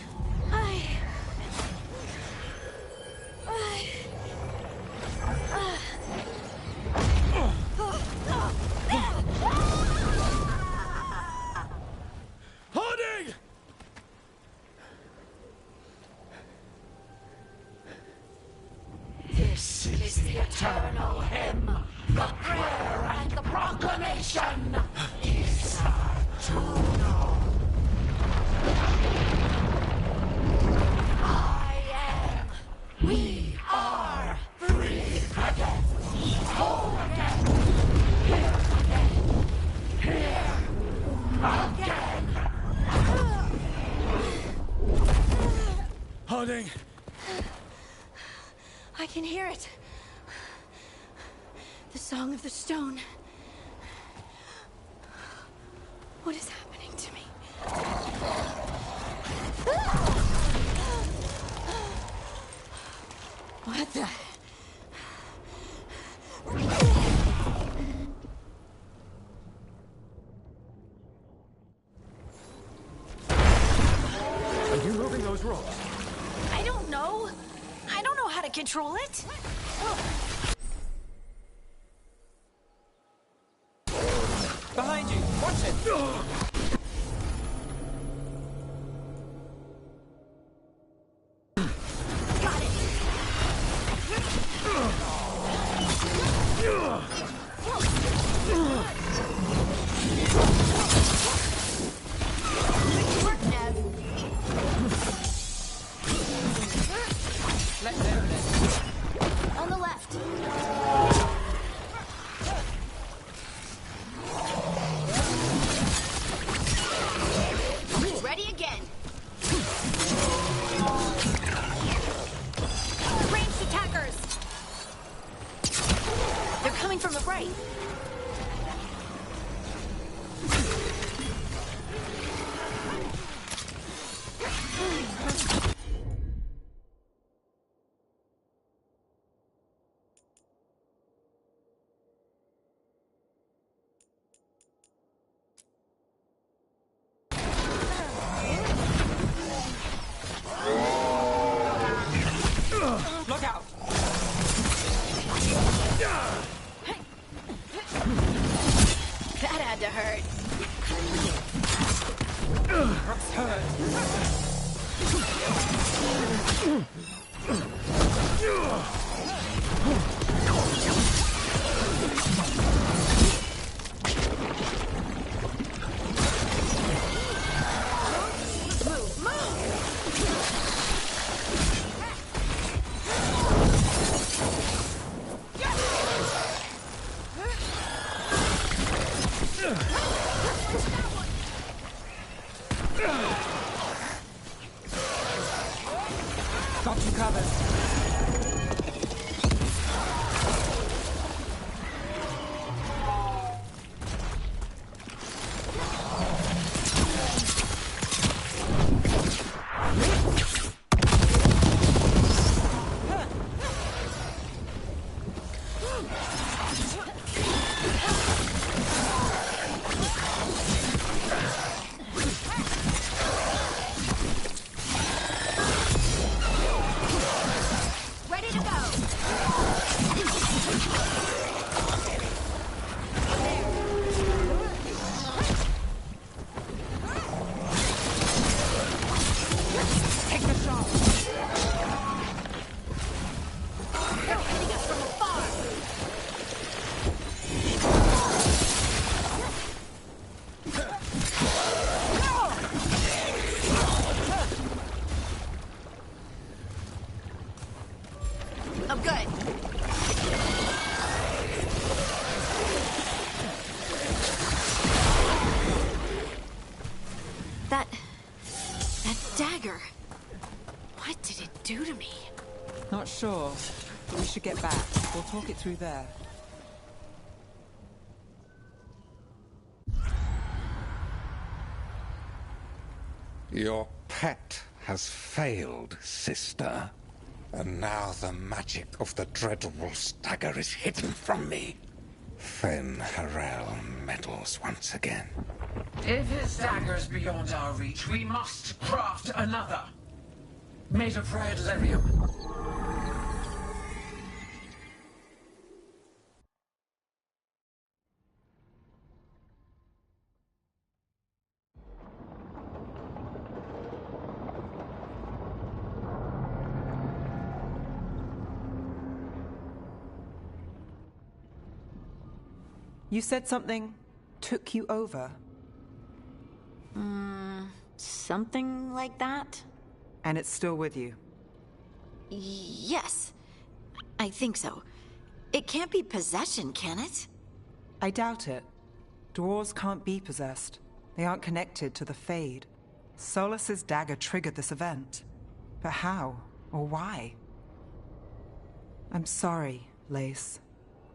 Harding! This is the eternal hymn, the prayer and the proclamation. Is to know. We are free again. Whole again. Here again. Harding! I can hear it. The Song of the Stone. What is happening to me? What the? Are you moving those rocks? I don't know. I don't know how to control it. Behind you! Watch it! On the left. Ready again. Ranged attackers. They're coming from the right. Look out! That had to hurt. Brooks hurt. Got you covered. Ready to go. Take the shot! They're hitting us from afar. I'm good. That dagger. What did it do to me? Not sure. But we should get back. We'll talk it through there. Your pet has failed, sister. And now the magic of the Dreadwolf's dagger is hidden from me. Fen Harel meddles once again. If his dagger's beyond our reach, we must craft another. Made of red lyrium. You said something took you over. Something like that? And it's still with you. Yes. I think so. It can't be possession, can it? I doubt it. Dwarves can't be possessed. They aren't connected to the Fade. Solus's dagger triggered this event. But how? Or why? I'm sorry, Lace.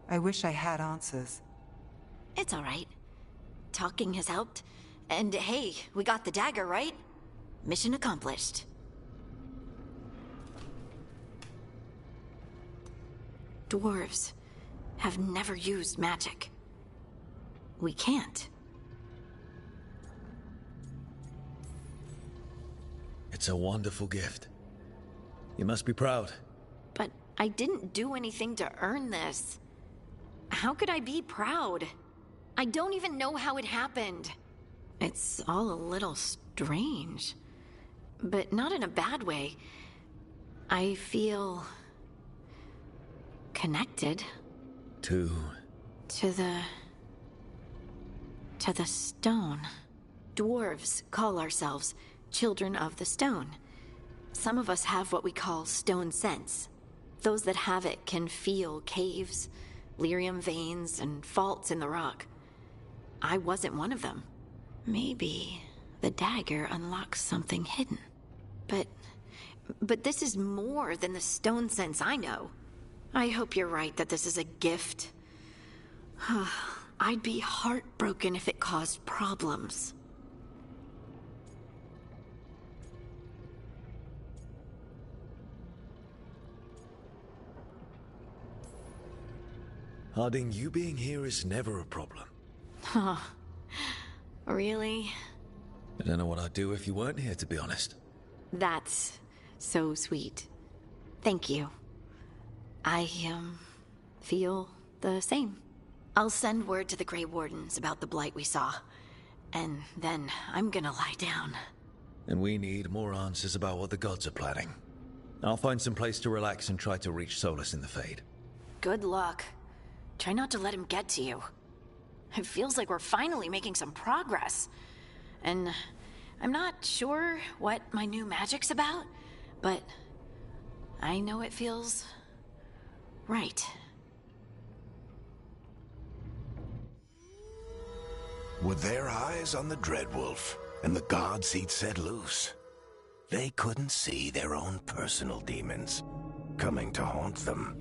I wish I had answers. It's all right. Talking has helped. And hey, we got the dagger, right? Mission accomplished. Dwarves have never used magic. We can't. It's a wonderful gift. You must be proud. But I didn't do anything to earn this. How could I be proud? I don't even know how it happened. It's all a little strange, but not in a bad way. I feel connected. To the stone. Dwarves call ourselves children of the stone. Some of us have what we call stone sense. Those that have it can feel caves, lyrium veins, and faults in the rock. I wasn't one of them. Maybe the dagger unlocks something hidden. But this is more than the stone sense I know. I hope you're right that this is a gift. I'd be heartbroken if it caused problems. Harding, you being here is never a problem. Huh. Really? I don't know what I'd do if you weren't here, to be honest. That's so sweet. Thank you. I, feel the same. I'll send word to the Grey Wardens about the blight we saw. And then I'm gonna lie down. And we need more answers about what the gods are planning. I'll find some place to relax and try to reach Solus in the Fade. Good luck. Try not to let him get to you. It feels like we're finally making some progress. And I'm not sure what my new magic's about, but I know it feels right. With their eyes on the Dreadwolf and the gods he'd set loose, they couldn't see their own personal demons coming to haunt them.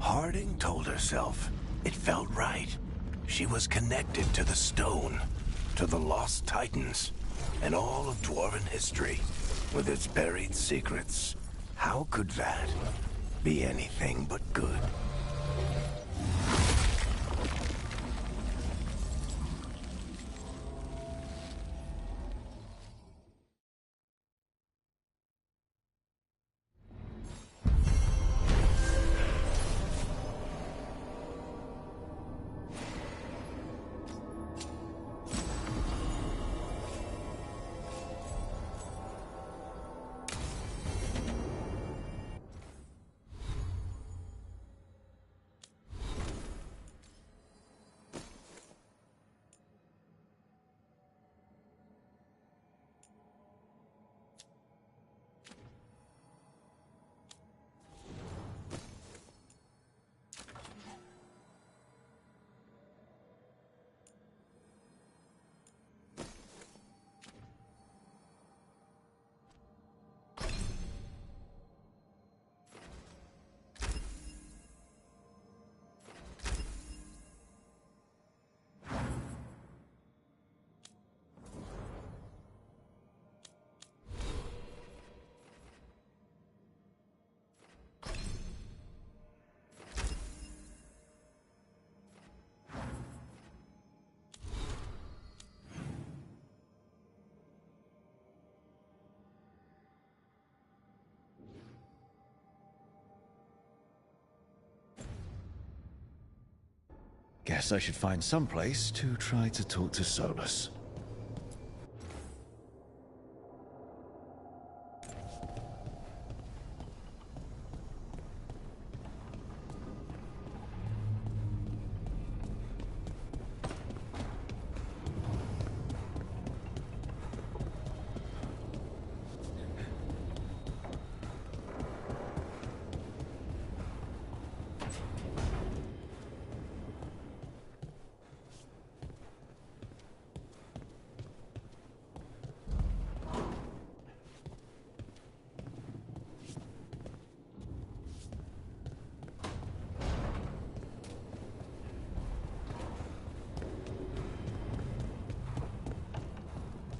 Harding told herself it felt right. She was connected to the stone, to the lost titans, and all of Dwarven history, with its buried secrets. How could that be anything but good? Guess I should find some place to try to talk to Solus.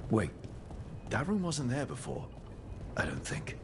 Wait, that room wasn't there before. I don't think.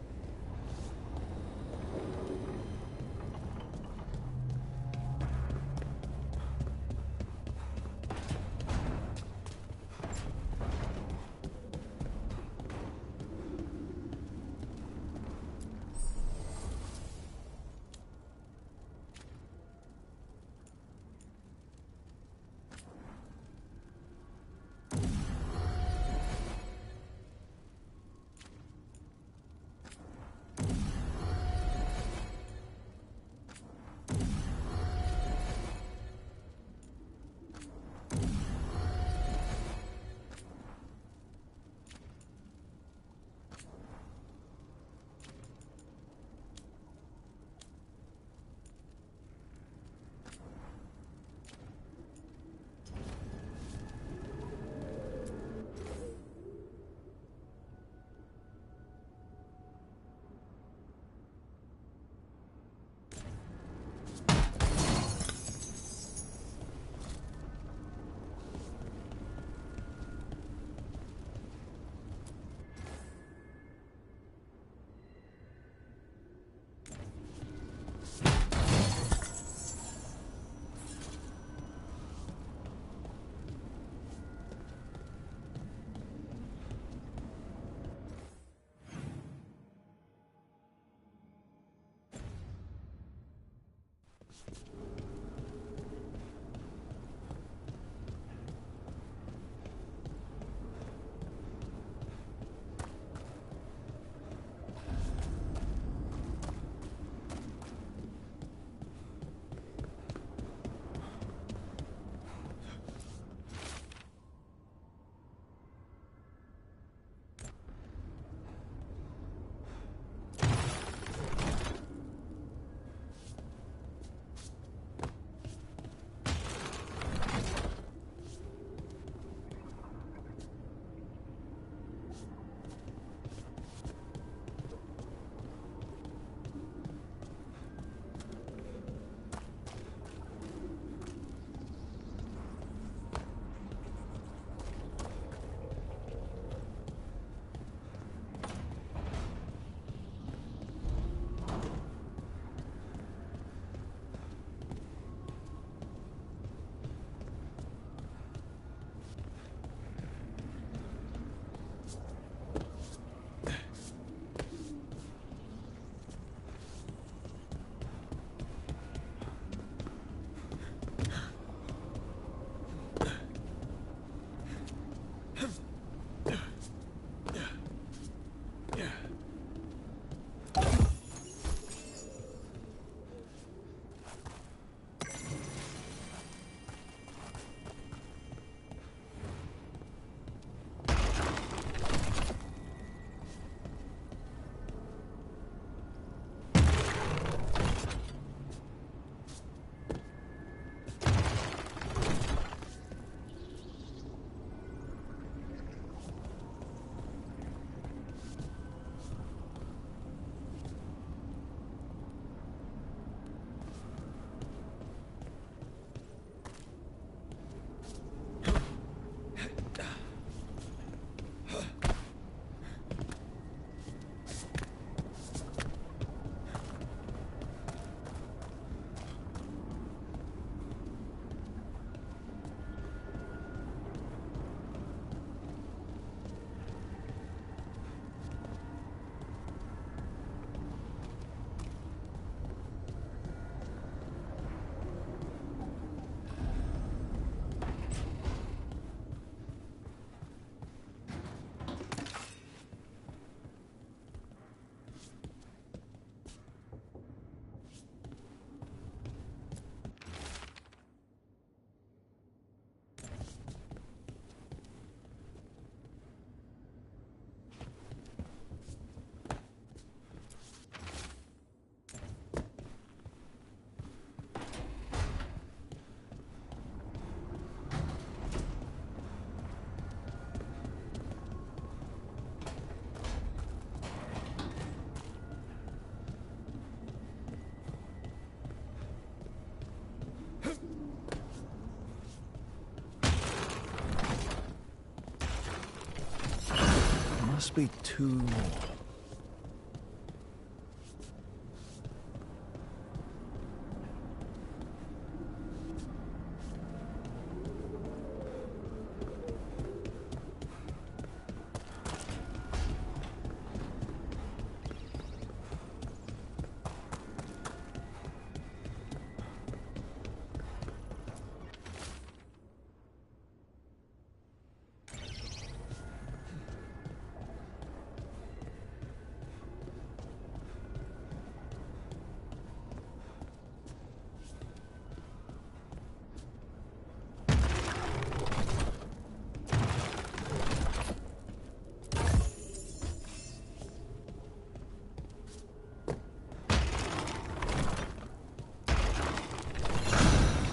must be 2 more.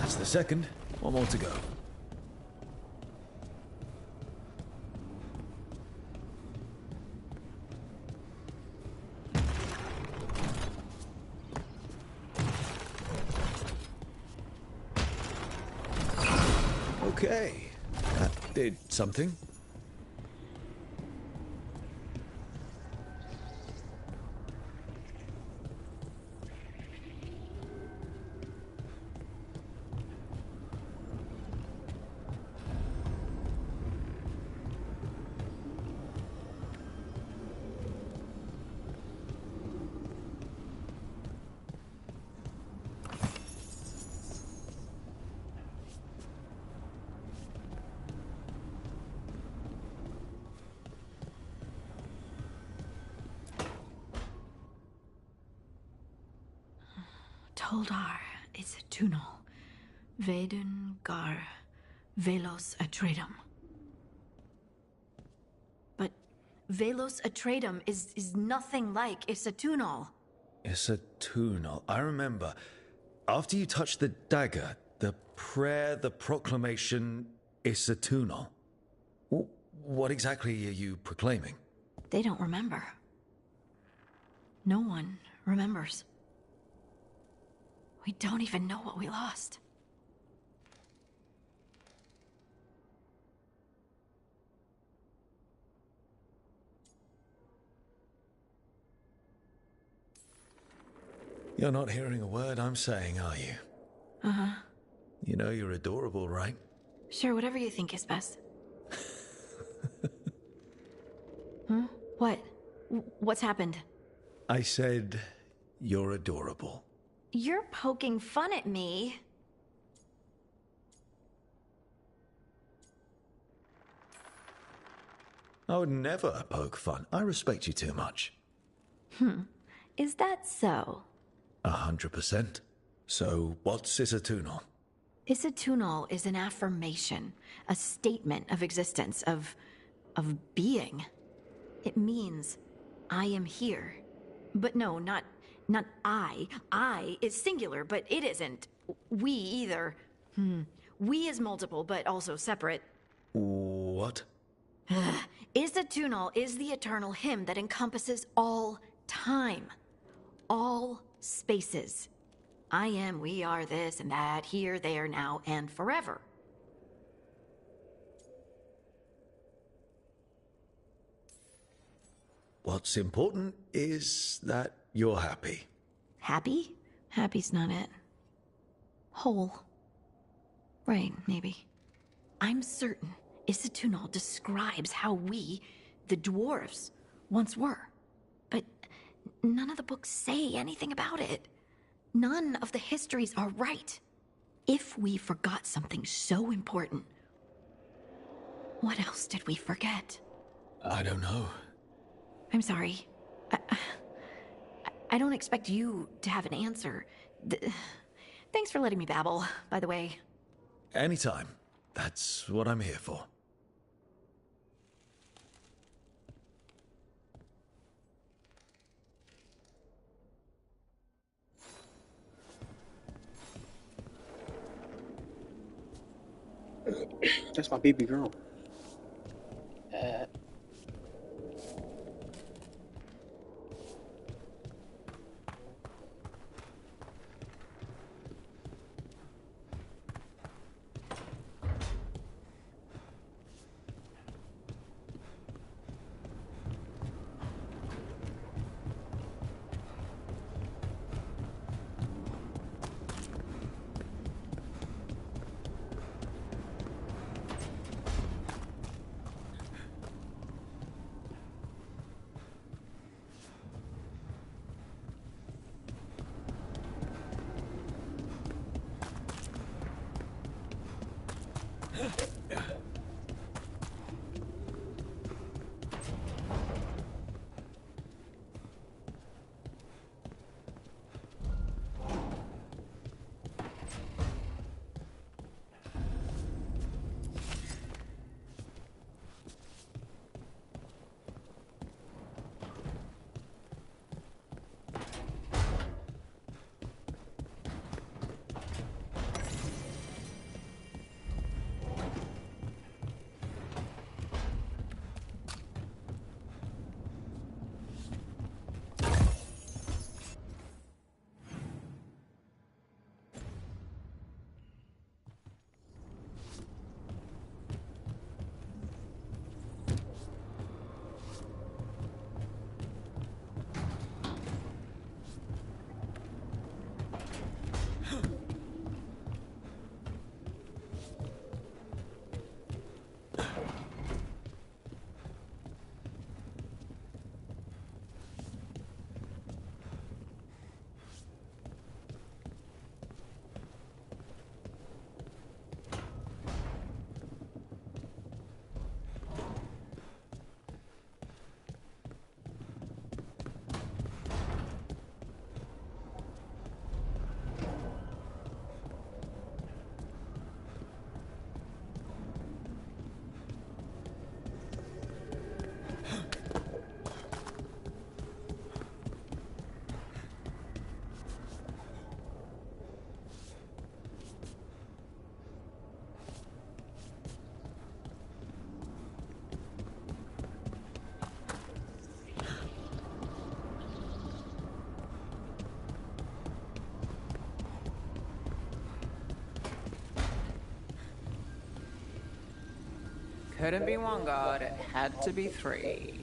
That's the second. 1 more to go. Okay, that did something. Toldar is a tunal. Vedun gar velos atredum. But velos atredum is nothing like Isatunal. Isatunal. I remember. After you touched the dagger, the prayer, the proclamation, Isatunal. What exactly are you proclaiming? They don't remember. No one remembers. We don't even know what we lost. You're not hearing a word I'm saying, are you? Uh-huh. You know you're adorable, right? Sure, whatever you think is best. Huh? What? What's happened? I said you're adorable. You're poking fun at me. I would never poke fun. I respect you too much. Is that so? 100%. So, what's Isatunal? Isatunal is an affirmation, a statement of existence, of being. It means, I am here. But no, not I. I is singular, but it isn't. We either. We is multiple, but also separate. What? Isatunal is the eternal hymn that encompasses all time. All spaces. I am, we are, this and that, here, there, now, and forever. What's important is that you're happy. Happy? Happy's not it. Whole. Right, maybe. I'm certain Isatunal describes how we, the dwarves, once were. But none of the books say anything about it. None of the histories are right. If we forgot something so important, what else did we forget? I don't know. I'm sorry. I don't expect you to have an answer. Thanks for letting me babble, by the way. Anytime. That's what I'm here for. That's my baby girl. Couldn't be one god, it had to be three.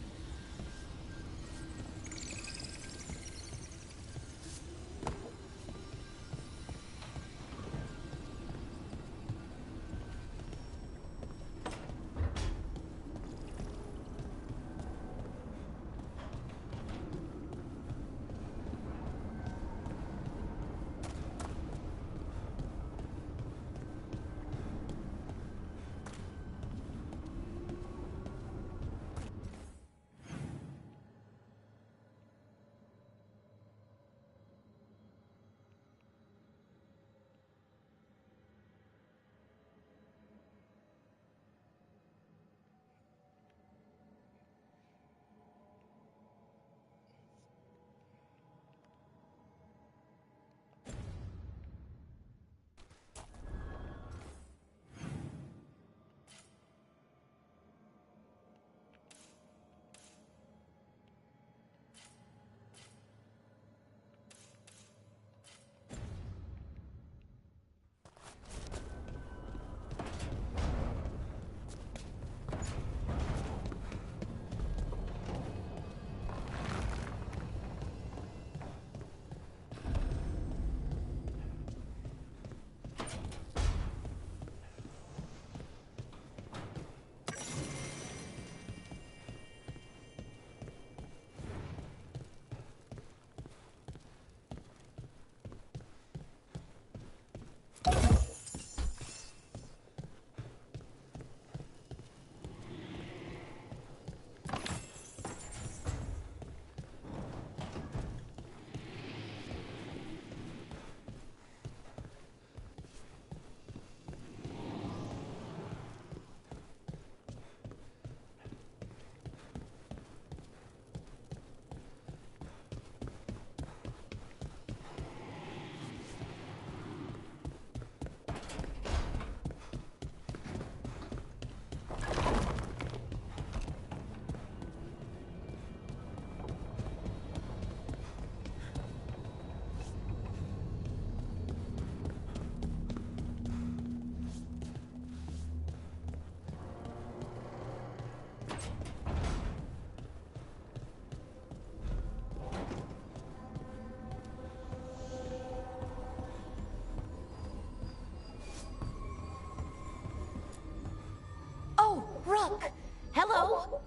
Rook! Hello!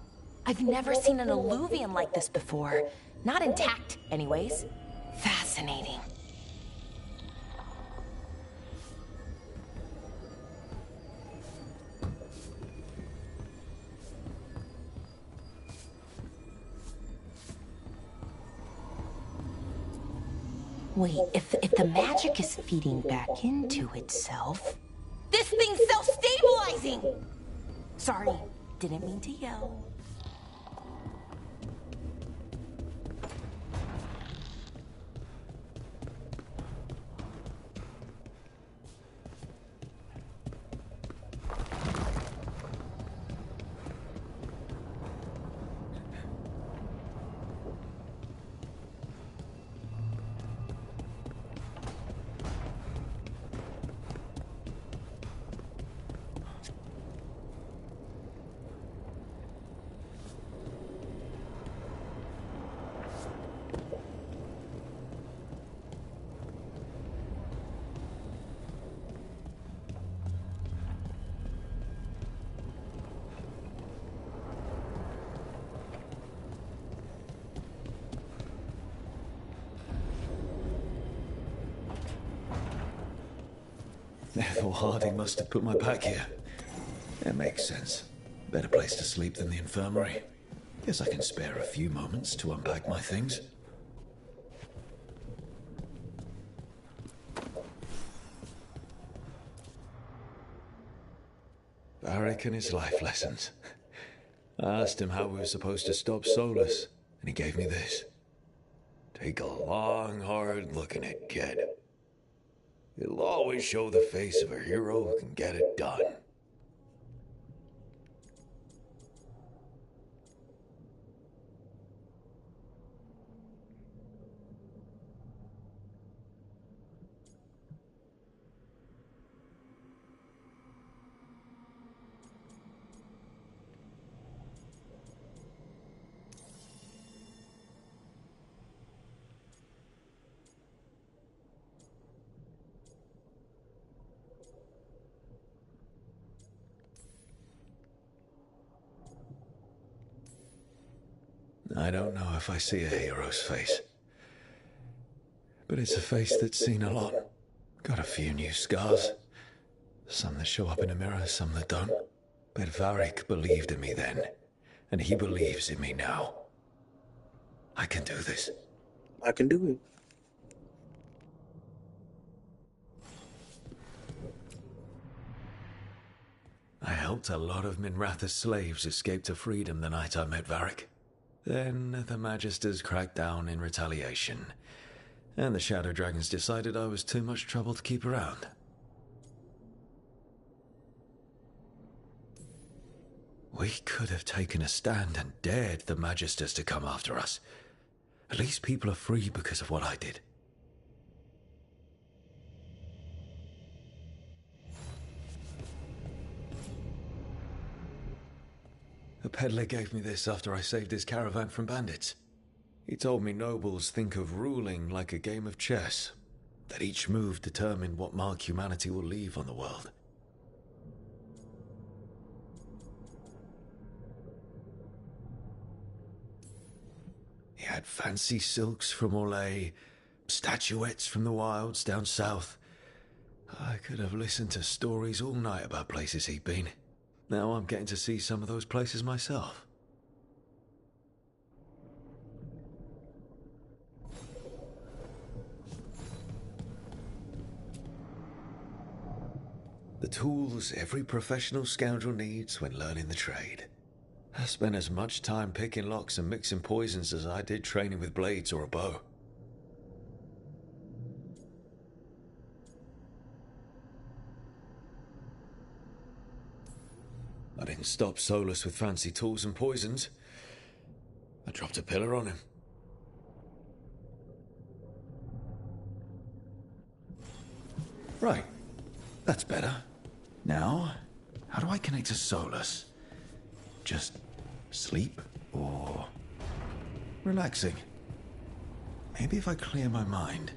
I've never seen an alluvian like this before. Not intact, anyways. Fascinating. Wait, if the magic is feeding back into itself... This thing's self-stabilizing! Sorry, didn't mean to yell. Ethel Harding must have put my pack here. It makes sense. Better place to sleep than the infirmary. Guess I can spare a few moments to unpack my things. Varric and his life lessons. I asked him how we were supposed to stop Solus, and he gave me this. Take a long, hard look at it, kid. It'll always show the face of a hero who can get it done. I don't know if I see a hero's face. But it's a face that's seen a lot. Got a few new scars. Some that show up in a mirror, some that don't. But Varric believed in me then, and he believes in me now. I can do this. I can do it. I helped a lot of Minratha's slaves escape to freedom the night I met Varric. Then the Magisters cracked down in retaliation, and the Shadow Dragons decided I was too much trouble to keep around. We could have taken a stand and dared the Magisters to come after us. At least people are free because of what I did. A peddler gave me this after I saved his caravan from bandits. He told me nobles think of ruling like a game of chess, that each move determined what mark humanity will leave on the world. He had fancy silks from Orlais, statuettes from the wilds down south. I could have listened to stories all night about places he'd been. Now I'm getting to see some of those places myself. The tools every professional scoundrel needs when learning the trade. I spent as much time picking locks and mixing poisons as I did training with blades or a bow. I didn't stop Solus with fancy tools and poisons. I dropped a pillar on him. Right. That's better. Now, how do I connect to Solus? Just sleep or relaxing? Maybe if I clear my mind.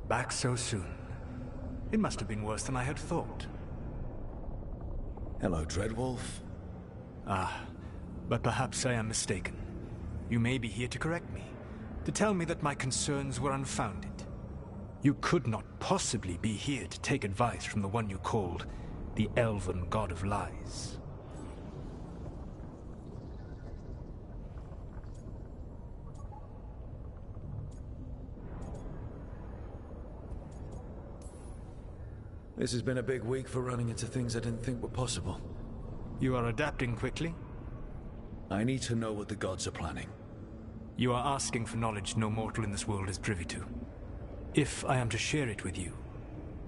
Back so soon. It must have been worse than I had thought. Hello, Dreadwolf. Ah, but perhaps I am mistaken. You may be here to correct me, to tell me that my concerns were unfounded. You could not possibly be here to take advice from the one you called the Elven God of Lies. This has been a big week for running into things I didn't think were possible. You are adapting quickly? I need to know what the gods are planning. You are asking for knowledge no mortal in this world is privy to. If I am to share it with you,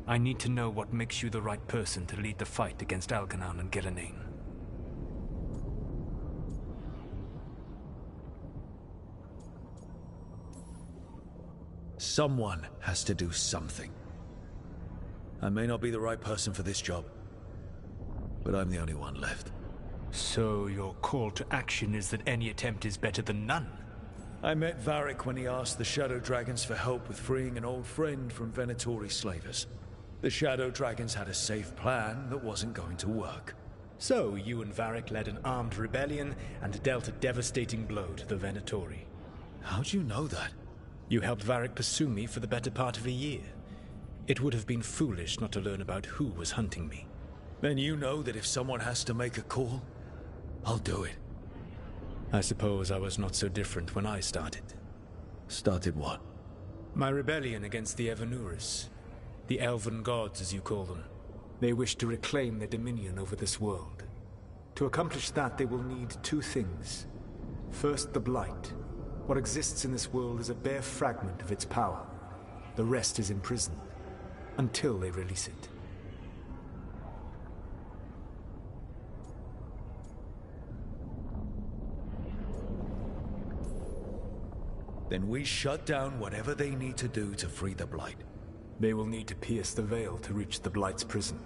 I need to know what makes you the right person to lead the fight against Algernon and Gillenane. Someone has to do something. I may not be the right person for this job, but I'm the only one left. So your call to action is that any attempt is better than none? I met Varric when he asked the Shadow Dragons for help with freeing an old friend from Venatori slavers. The Shadow Dragons had a safe plan that wasn't going to work. So you and Varric led an armed rebellion and dealt a devastating blow to the Venatori. How'd you know that? You helped Varric pursue me for the better part of a year. It would have been foolish not to learn about who was hunting me. Then you know that if someone has to make a call, I'll do it. I suppose I was not so different when I started. Started what? My rebellion against the Evanuris. The Elven Gods, as you call them. They wish to reclaim their dominion over this world. To accomplish that, they will need two things. First, the Blight. What exists in this world is a bare fragment of its power. The rest is imprisoned. Until they release it. Then we shut down whatever they need to do to free the Blight. They will need to pierce the veil to reach the Blight's prison.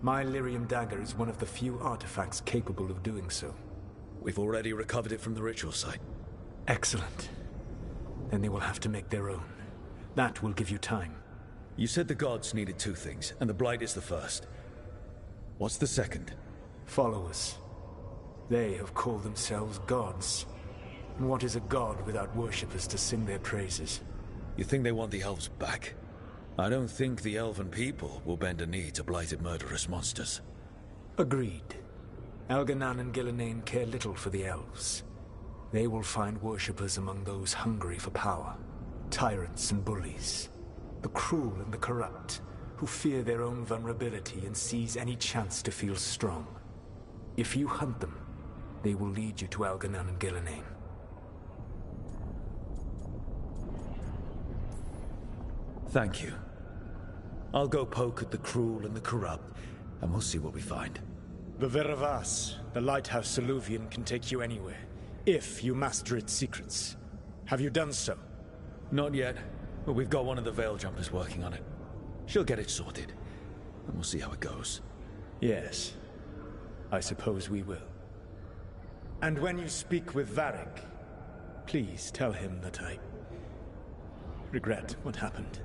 My Lyrium dagger is one of the few artifacts capable of doing so. We've already recovered it from the ritual site. Excellent. Then they will have to make their own. That will give you time. You said the gods needed two things, and the Blight is the first. What's the second? Followers. They have called themselves gods. And what is a god without worshippers to sing their praises? You think they want the elves back? I don't think the elven people will bend a knee to blighted murderous monsters. Agreed. Algernon and Gillenane care little for the elves. They will find worshippers among those hungry for power. Tyrants and bullies. The cruel and the corrupt, who fear their own vulnerability and seize any chance to feel strong. If you hunt them, they will lead you to Algernon and Gillenane. Thank you. I'll go poke at the cruel and the corrupt, and we'll see what we find. The Veravas, the lighthouse Soluvian, can take you anywhere, if you master its secrets. Have you done so? Not yet. But we've got one of the Veil Jumpers working on it. She'll get it sorted, and we'll see how it goes. Yes. I suppose we will. And when you speak with Varric, please tell him that I regret what happened.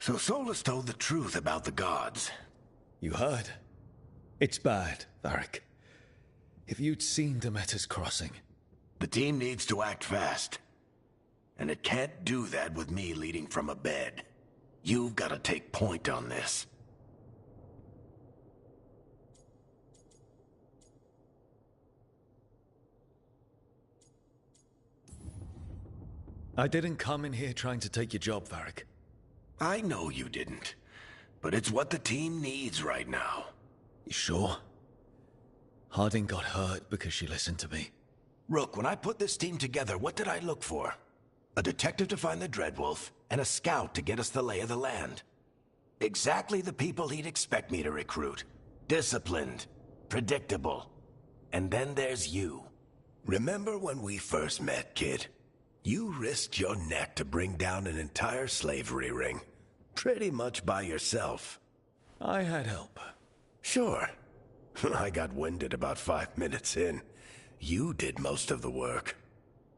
So Solus told the truth about the gods. You heard? It's bad, Varric. If you'd seen Demeter's crossing... The team needs to act fast. And it can't do that with me leading from a bed. You've got to take point on this. I didn't come in here trying to take your job, Varric. I know you didn't. But it's what the team needs right now. You sure? Harding got hurt because she listened to me. Rook, when I put this team together, what did I look for? A detective to find the Dreadwolf, and a scout to get us the lay of the land. Exactly the people he'd expect me to recruit. Disciplined, predictable. And then there's you. Remember when we first met, kid? You risked your neck to bring down an entire slavery ring. Pretty much by yourself. I had help. Sure. I got winded about 5 minutes in. You did most of the work.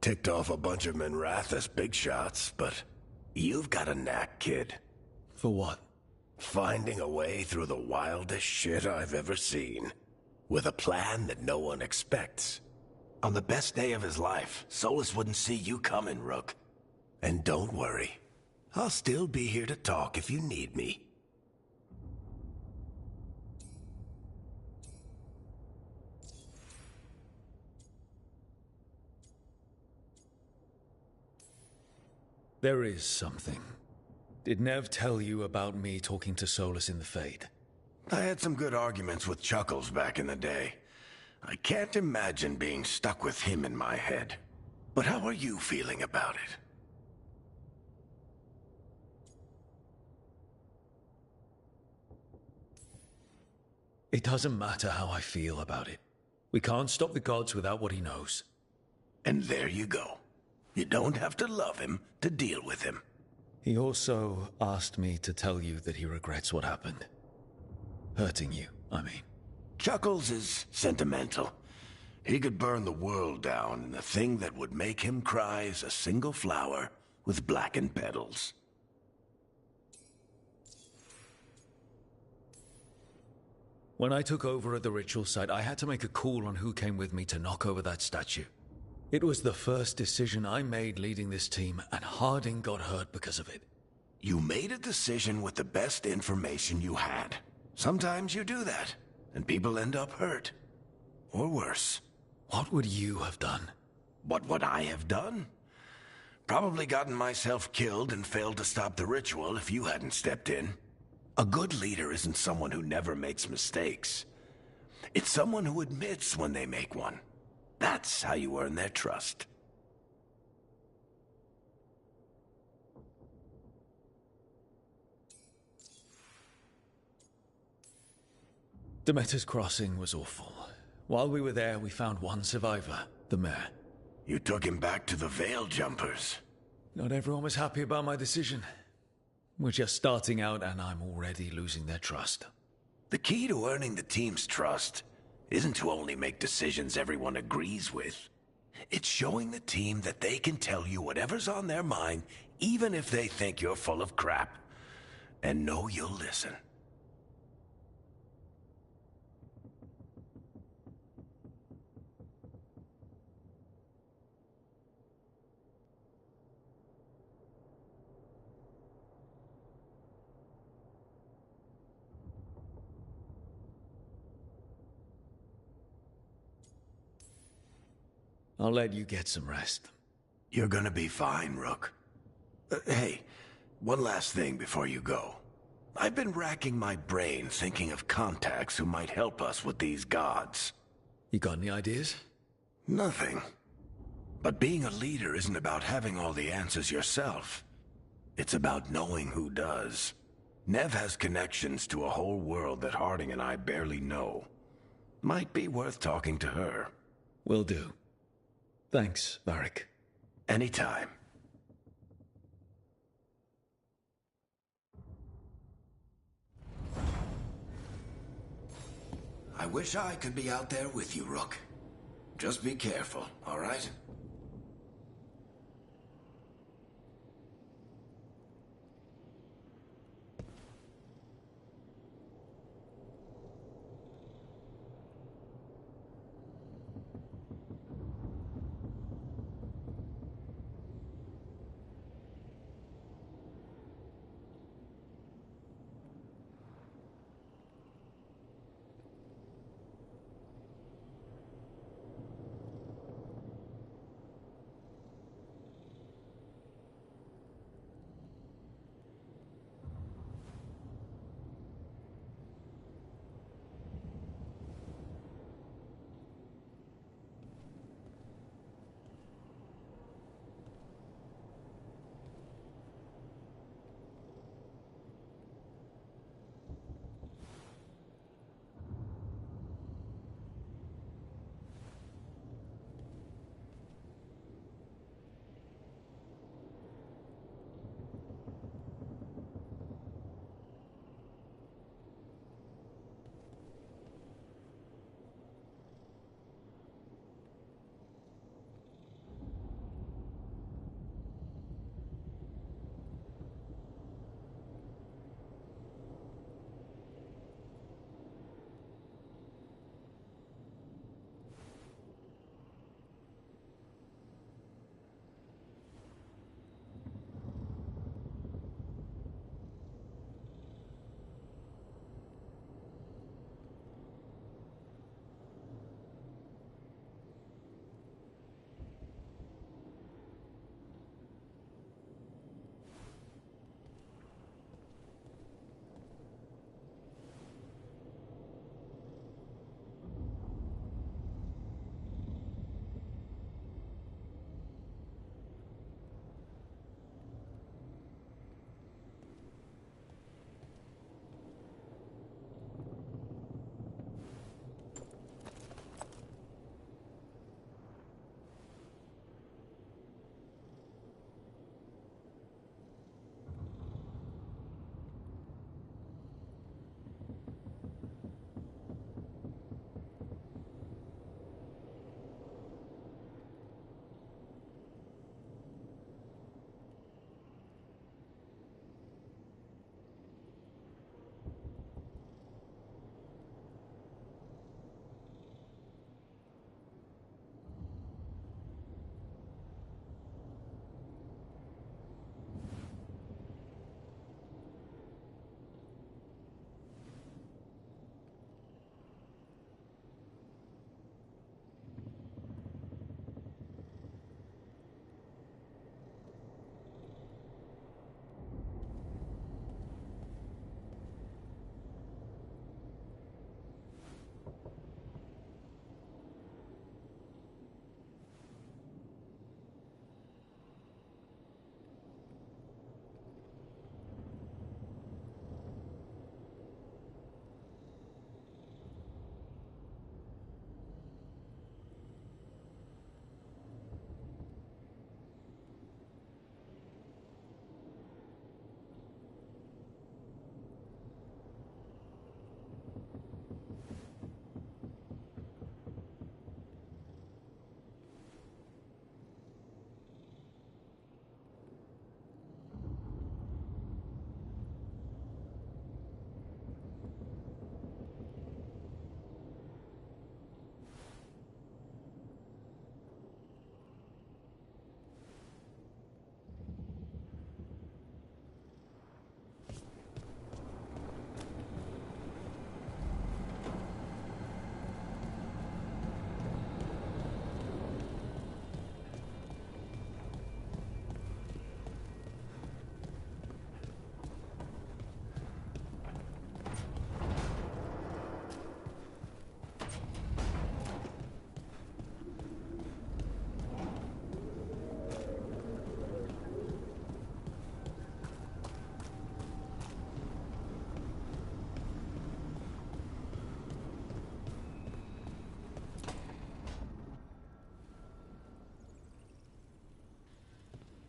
Ticked off a bunch of Minrathous big shots, but you've got a knack, kid. For what? Finding a way through the wildest shit I've ever seen. With a plan that no one expects. On the best day of his life, Solus wouldn't see you coming, Rook. And don't worry. I'll still be here to talk if you need me. There is something. Did Nev tell you about me talking to Solus in the Fade? I had some good arguments with Chuckles back in the day. I can't imagine being stuck with him in my head. But how are you feeling about it? It doesn't matter how I feel about it. We can't stop the gods without what he knows. And there you go. You don't have to love him to deal with him. He also asked me to tell you that he regrets what happened. Hurting you, I mean. Chuckles is sentimental. He could burn the world down, and the thing that would make him cry is a single flower with blackened petals. When I took over at the ritual site, I had to make a call on who came with me to knock over that statue. It was the first decision I made leading this team, and Harding got hurt because of it. You made a decision with the best information you had. Sometimes you do that, and people end up hurt. Or worse. What would you have done? What would I have done? Probably gotten myself killed and failed to stop the ritual if you hadn't stepped in. A good leader isn't someone who never makes mistakes. It's someone who admits when they make one. That's how you earn their trust. Demeter's crossing was awful. While we were there, we found one survivor, the mayor. You took him back to the Veil Jumpers. Not everyone was happy about my decision. We're just starting out, and I'm already losing their trust. The key to earning the team's trust isn't to only make decisions everyone agrees with. It's showing the team that they can tell you whatever's on their mind, even if they think you're full of crap. And know you'll listen. I'll let you get some rest. You're gonna be fine, Rook. Hey, one last thing before you go. I've been racking my brain thinking of contacts who might help us with these gods. You got any ideas? Nothing. But being a leader isn't about having all the answers yourself. It's about knowing who does. Nev has connections to a whole world that Harding and I barely know. Might be worth talking to her. Will do. Thanks, Varric. Anytime. I wish I could be out there with you, Rook. Just be careful, all right?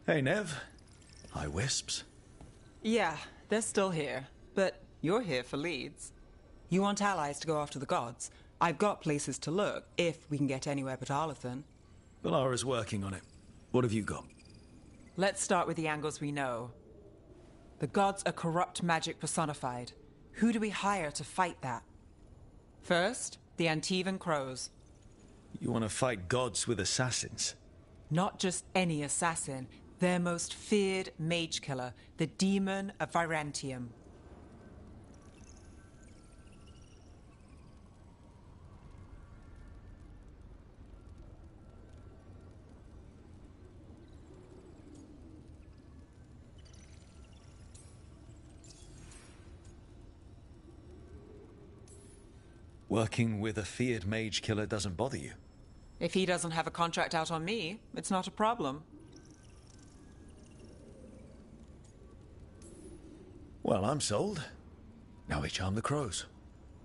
Hey, Nev. Hi, Wisps. Yeah, they're still here, but you're here for leads. You want allies to go after the gods? I've got places to look, if we can get anywhere but Arlathan. Balara's working on it. What have you got? Let's start with the angles we know. The gods are corrupt magic personified. Who do we hire to fight that? First, the Antivan Crows. You want to fight gods with assassins? Not just any assassin. Their most feared mage killer, the Demon of Virantium. Working with a feared mage killer doesn't bother you? If he doesn't have a contract out on me, it's not a problem. Well, I'm sold. Now we charm the crows.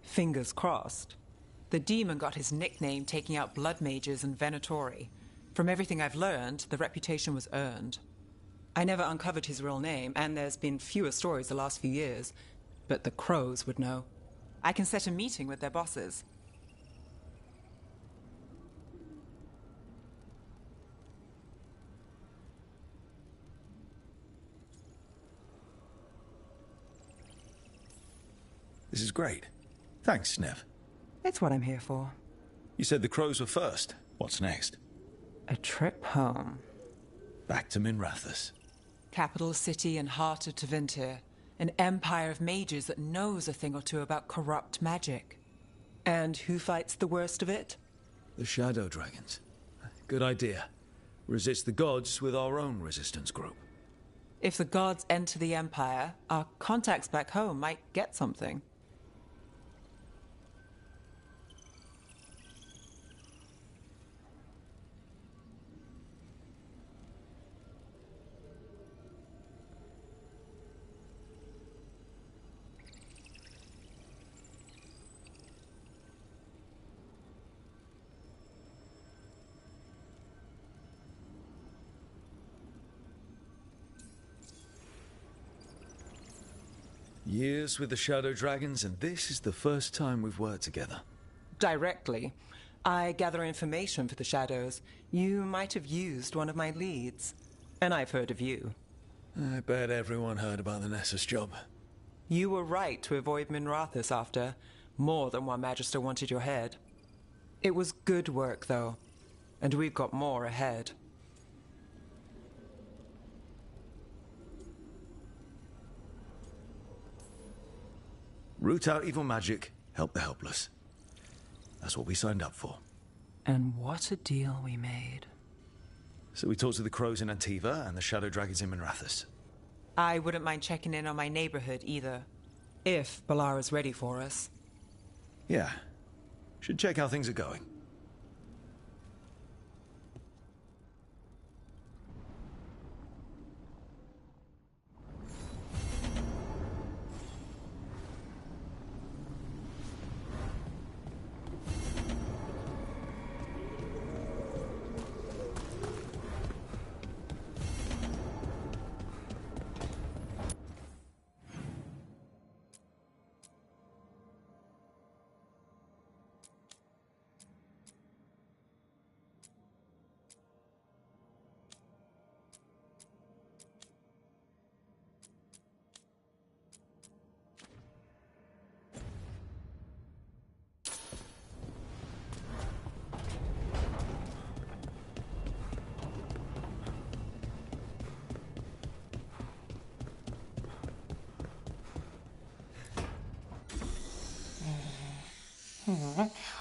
Fingers crossed. The demon got his nickname taking out blood mages and Venatori. From everything I've learned, the reputation was earned. I never uncovered his real name, and there's been fewer stories the last few years, but the crows would know. I can set a meeting with their bosses. This is great. Thanks, Nev. It's what I'm here for. You said the crows were first. What's next? A trip home. Back to Minrathous. Capital city and heart of Tevinter. An empire of mages that knows a thing or two about corrupt magic. And who fights the worst of it? The Shadow Dragons. Good idea. Resist the gods with our own resistance group. If the gods enter the empire, our contacts back home might get something. Years with the Shadow Dragons, and this is the first time we've worked together. Directly. I gather information for the Shadows. You might have used one of my leads. And I've heard of you. I bet everyone heard about the Nessus job. You were right to avoid Minrathous after. More than one Magister wanted your head. It was good work, though. And we've got more ahead. Root out evil magic, help the helpless. That's what we signed up for. And what a deal we made. So we talked to the crows in Antiva and the Shadow Dragons in Minrathous. I wouldn't mind checking in on my neighborhood either. If Balara's ready for us. Yeah. Should check how things are going.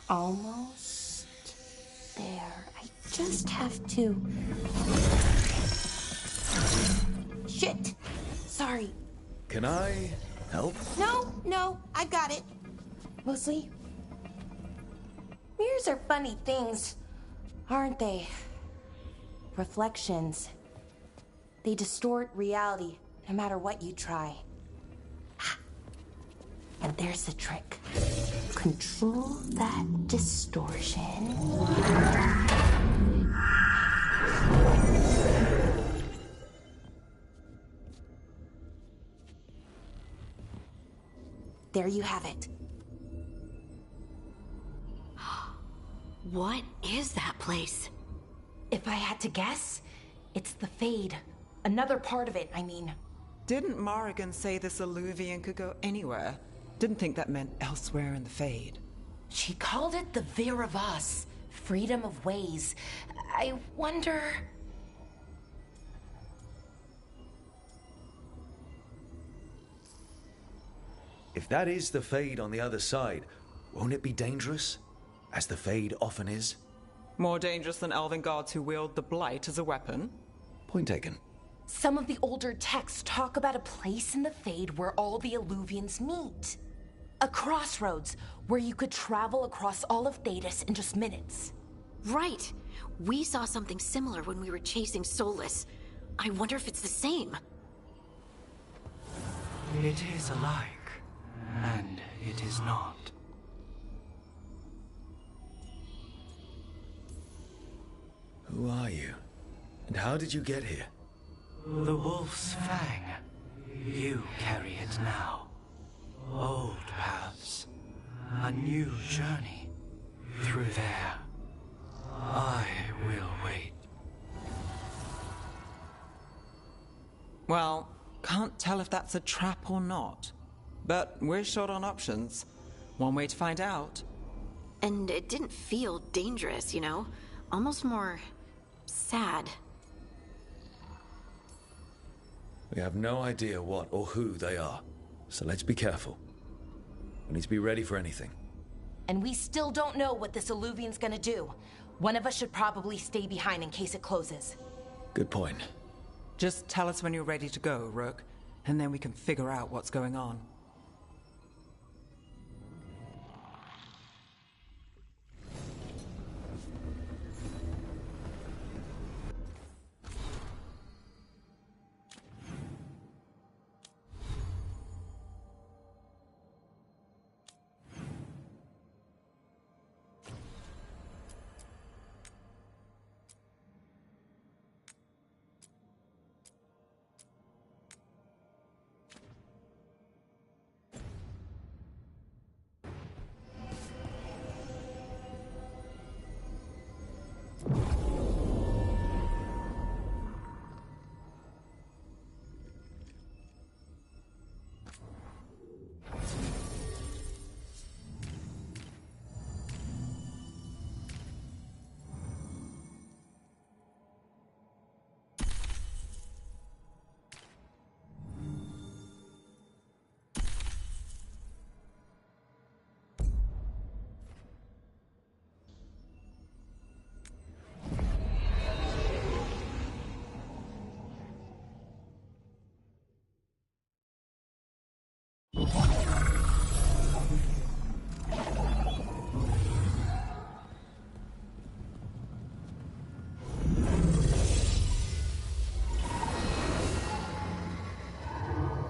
Almost there. I just have to... Shit! Sorry. Can I help? No, I got it. Mostly. Mirrors are funny things, aren't they? Reflections. They distort reality, no matter what you try. And there's the trick. Control that distortion. there you have it. What is that place? If I had to guess, it's the Fade. Another part of it, I mean. Didn't Morrigan say this Illuvian could go anywhere? Didn't think that meant elsewhere in the Fade. She called it the Vir of Us, freedom of ways. I wonder... If that is the Fade on the other side, won't it be dangerous? As the Fade often is? More dangerous than elven gods who wield the Blight as a weapon? Point taken. Some of the older texts talk about a place in the Fade where all the Illuvians meet. A crossroads where you could travel across all of Thedas in just minutes. Right. We saw something similar when we were chasing Solus. I wonder if it's the same. It is alike, and it is not. Who are you? And how did you get here? The Wolf's Fang. You carry it now. Old paths. A new journey. Through there. I will wait. Well, can't tell if that's a trap or not. But we're short on options. One way to find out. And it didn't feel dangerous, you know? Almost more... sad. We have no idea what or who they are, so let's be careful. We need to be ready for anything. And we still don't know what this Illuvian's gonna do. One of us should probably stay behind in case it closes. Good point. Just tell us when you're ready to go, Rook, and then we can figure out what's going on.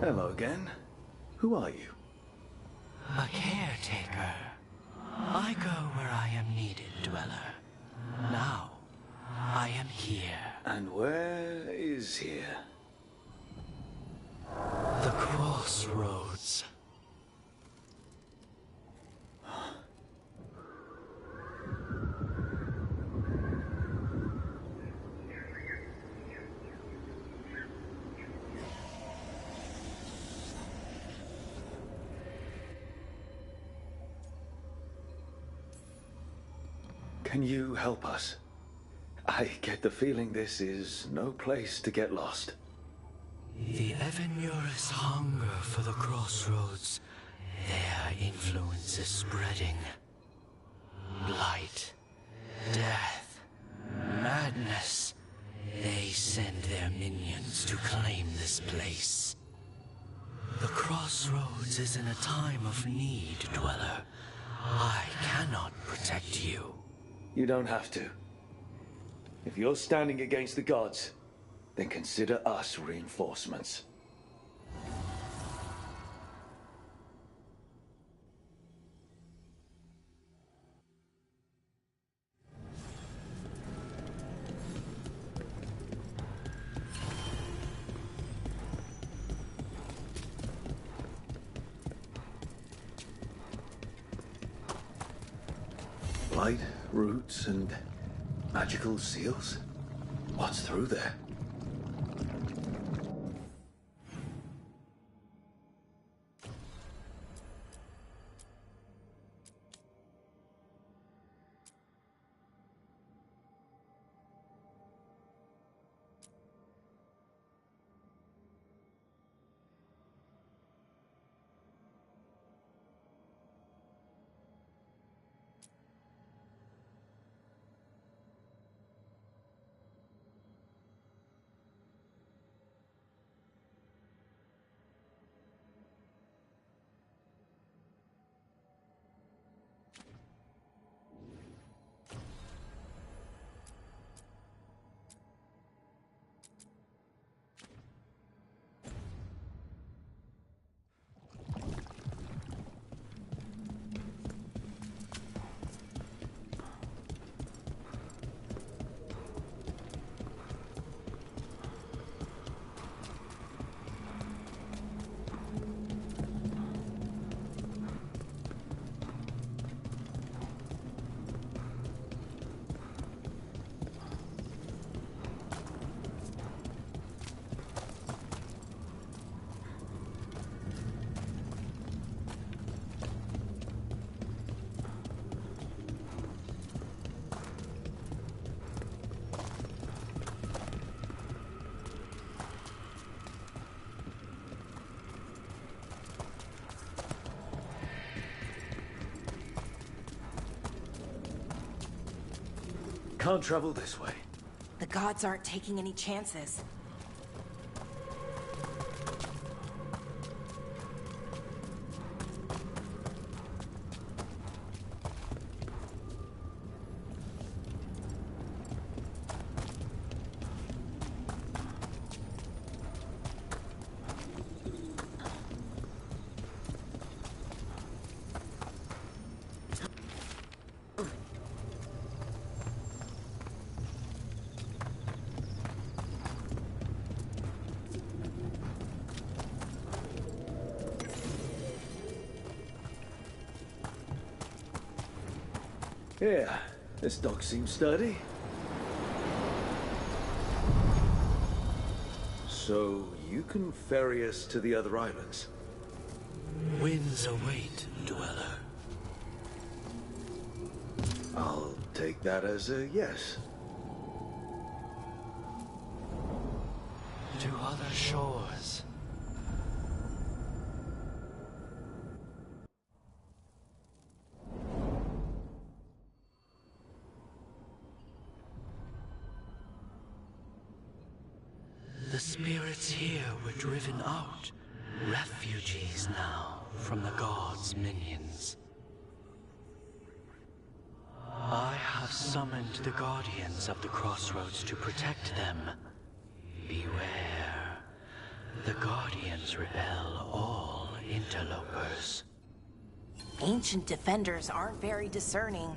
Hello again. Who are you? A caretaker. I go where I am needed, Dweller. Now, I am here. And where is here? The crossroads. Can you help us? I get the feeling this is no place to get lost. The Evenurus hunger for the crossroads. Their influence is spreading. Blight, death, madness. They send their minions to claim this place. The crossroads is in a time of need, Dweller. I cannot protect you. You don't have to. If you're standing against the gods, then consider us reinforcements. Blight, roots, and magical seals? What's through there? Can't travel this way. The gods aren't taking any chances. Yeah, this dock seems sturdy. So, you can ferry us to the other islands? Winds await, dweller. I'll take that as a yes. To other shores. The spirits here were driven out, refugees now from the gods' minions. I have summoned the guardians of the crossroads to protect them. Beware. The guardians repel all interlopers. Ancient defenders aren't very discerning.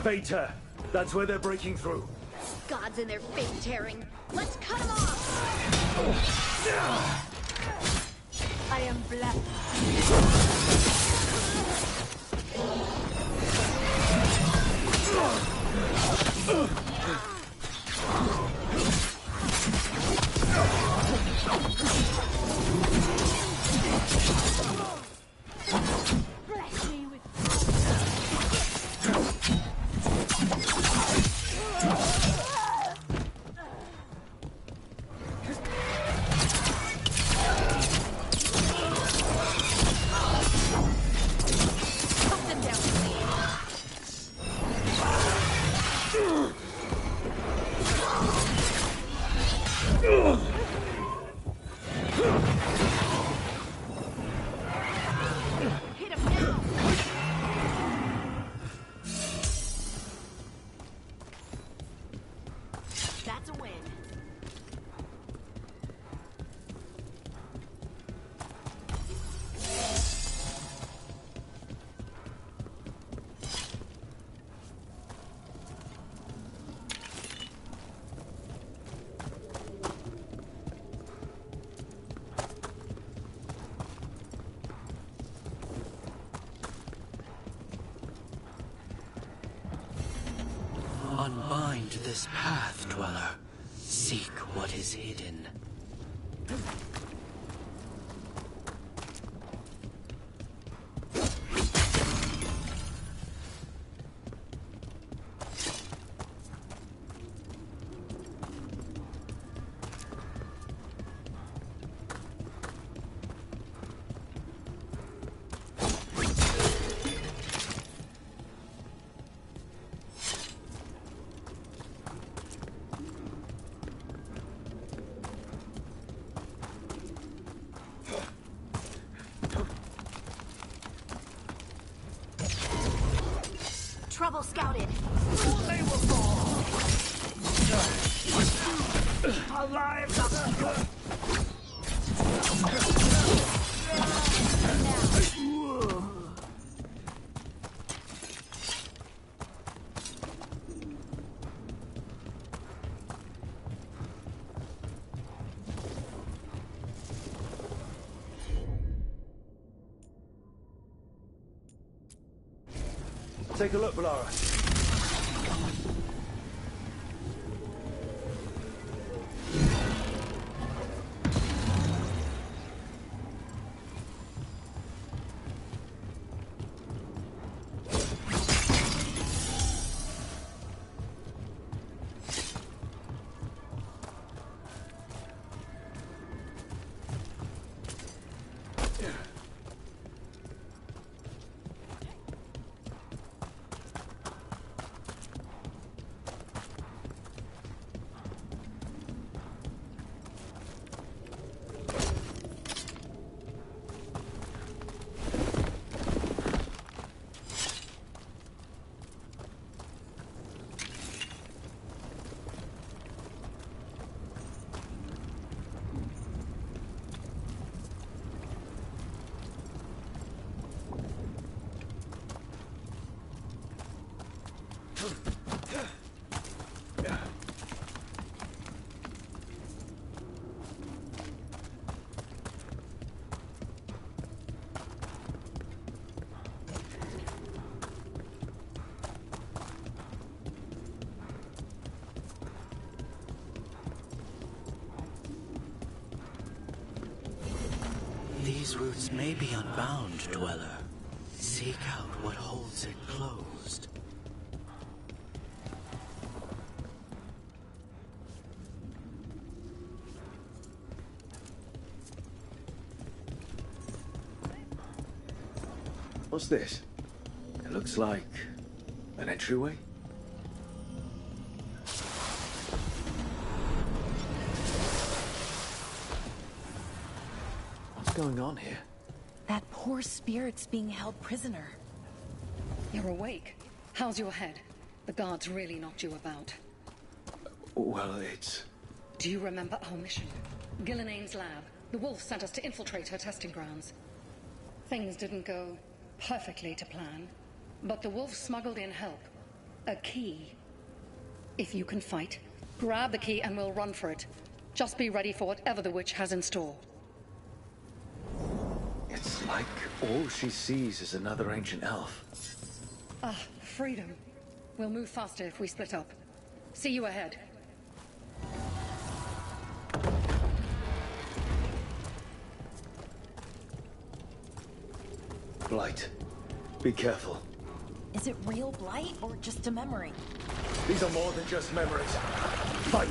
Beta! That's where they're breaking through. Gods and their fate tearing. Let's cut them off! I am this path, Dweller. Seek what is hidden. Trouble scouted. They will fall. Our lives are secure. Take a look, Lara. These roots may be unbound, Dweller. Seek out what holds it closed. What's this? It looks like an entryway. What's going on here? That poor spirit's being held prisoner. You're awake. How's your head? The guards really knocked you about. Well, it's... Do you remember our mission? Gillenane's lab. The wolf sent us to infiltrate her testing grounds. Things didn't go perfectly to plan, but the wolf smuggled in help. A key. If you can fight, grab the key and we'll run for it. Just be ready for whatever the witch has in store. It's like all she sees is another ancient elf. Ah, freedom. We'll move faster if we split up. See you ahead. Blight. Be careful. Is it real blight or just a memory? These are more than just memories. Fight!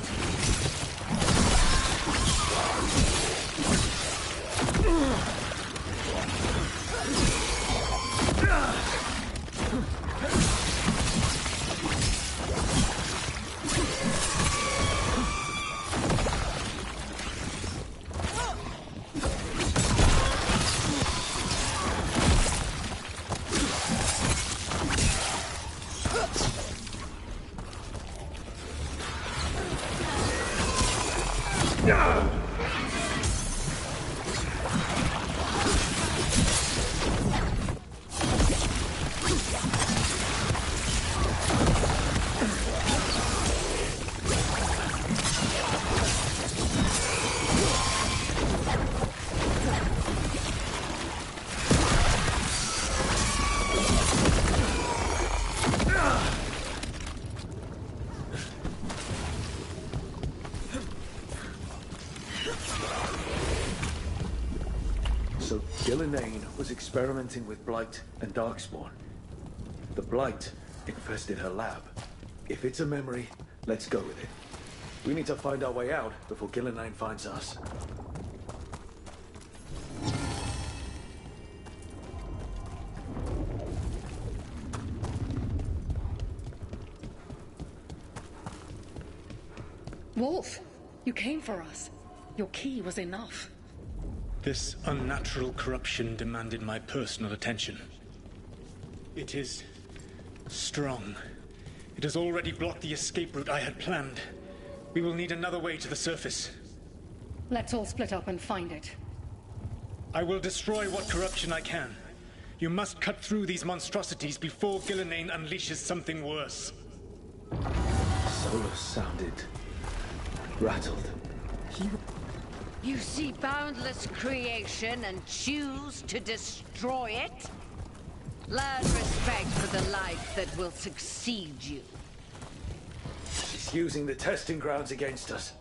So Gillenane was experimenting with Blight and Darkspawn. The Blight infested her lab. If it's a memory, let's go with it. We need to find our way out before Gillenane finds us. Wolf, you came for us. Your key was enough. This unnatural corruption demanded my personal attention. It is strong. It has already blocked the escape route I had planned. We will need another way to the surface. Let's all split up and find it. I will destroy what corruption I can. You must cut through these monstrosities before Gillenane unleashes something worse. Solus sounded rattled. You see boundless creation and choose to destroy it? Learn respect for the life that will succeed you. She's using the testing grounds against us.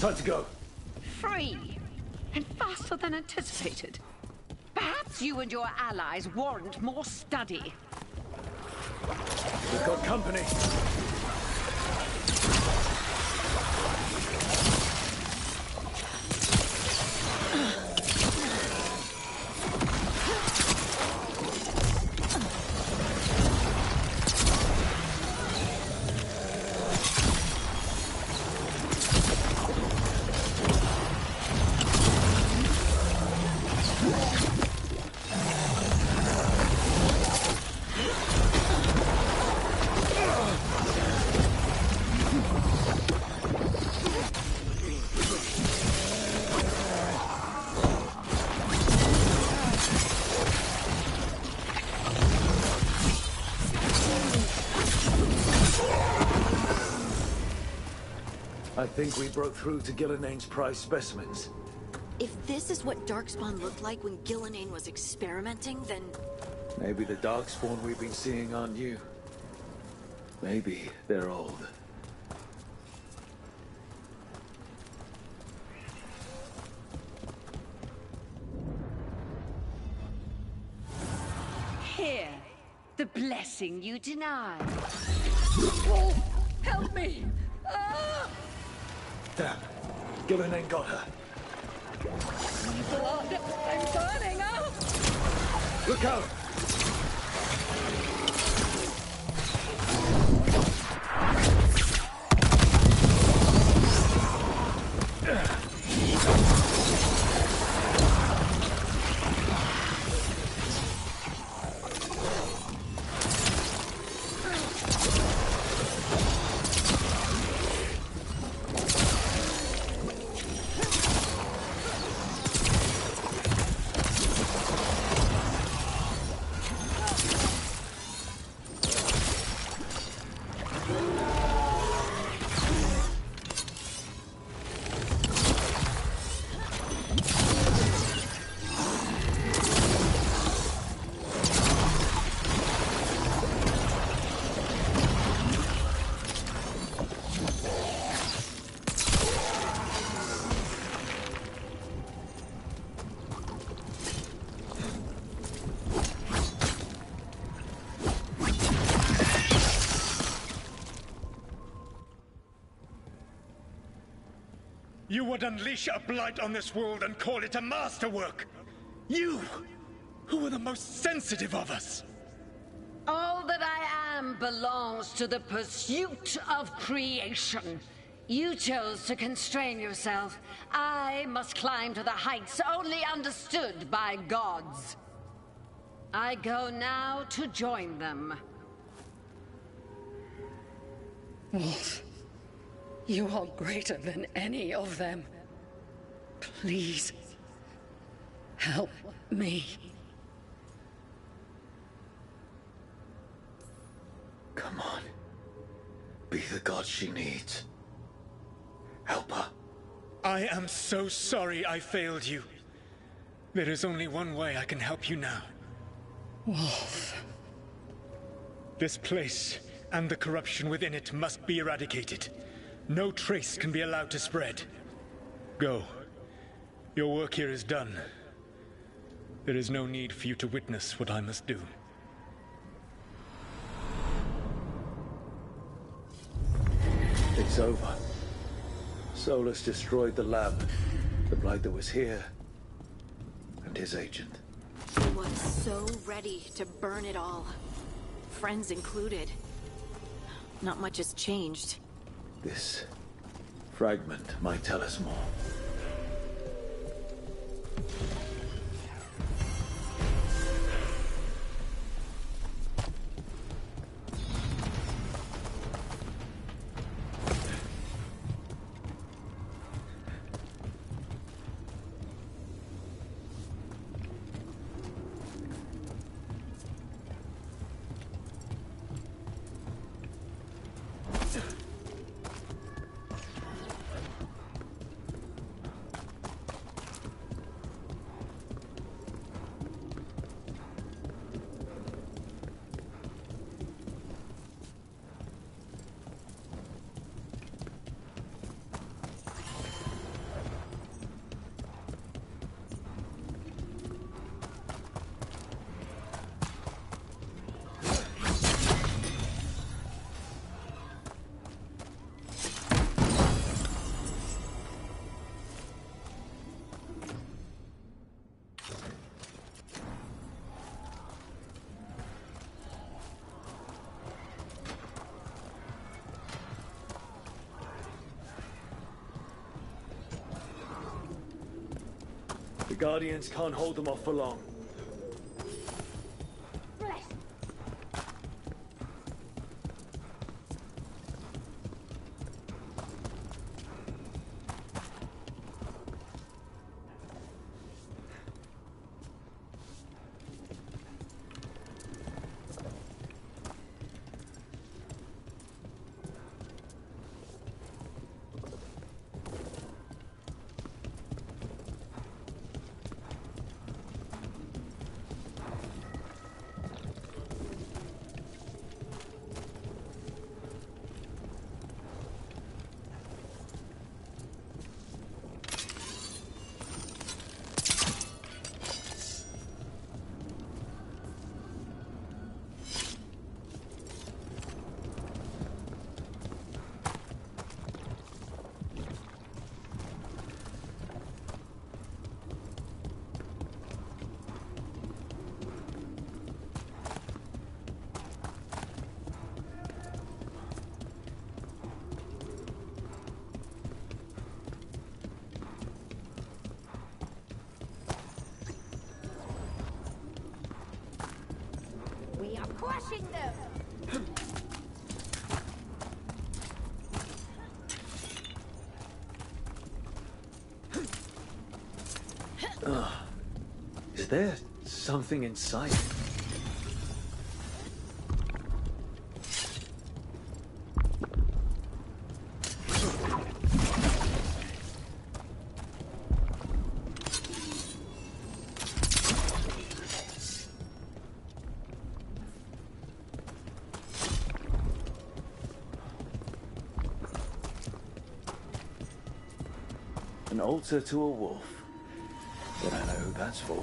Time to go. Free, and faster than anticipated. Perhaps you and your allies warrant more study. We've got company. think we broke through to Gillinane's prized specimens. If this is what Darkspawn looked like when Gillinane was experimenting, then... Maybe the Darkspawn we've been seeing aren't new. Maybe they're old. Here, the blessing you denied. Wolf, help me! Ah! Damn. Gillinane got her. Blood! I'm burning up! Look out! You would unleash a blight on this world and call it a masterwork! You, who were the most sensitive of us! All that I am belongs to the pursuit of creation. You chose to constrain yourself. I must climb to the heights only understood by gods. I go now to join them. Wolf, you are greater than any of them. Please, help me. Come on. Be the god she needs. Help her. I am so sorry I failed you. There is only one way I can help you now. Wolf. This place and the corruption within it must be eradicated. No trace can be allowed to spread. Go. Your work here is done. There is no need for you to witness what I must do. It's over. Solus destroyed the lab, the blight that was here, and his agent. He was so ready to burn it all. Friends included. Not much has changed. This fragment might tell us more. The Guardians can't hold them off for long. crushing them! Is there something inside? An altar to a wolf. But I know who that's for.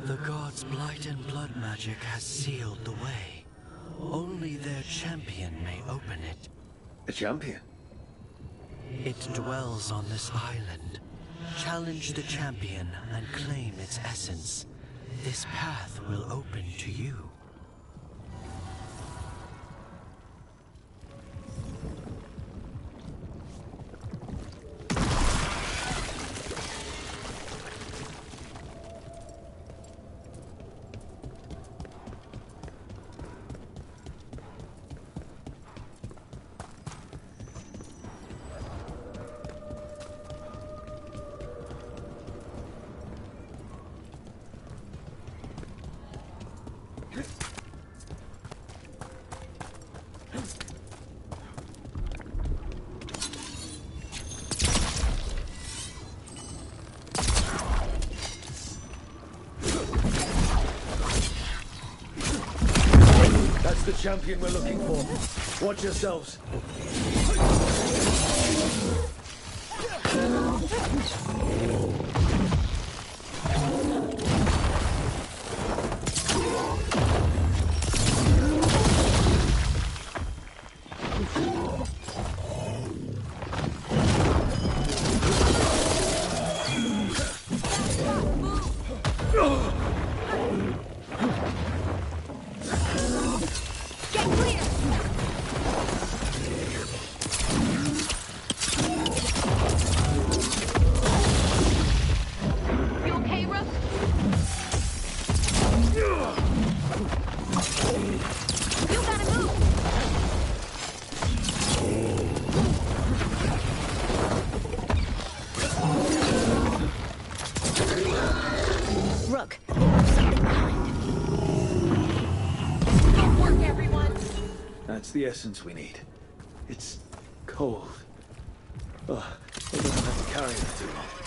The gods' blight and blood magic has sealed the way. Only their champion may open it. A champion? It dwells on this island. Challenge the champion and claim its essence. This path will open to you. That's the champion we're looking for. Watch yourselves. That's the essence we need. It's cold. Oh, I don't have to carry that too long.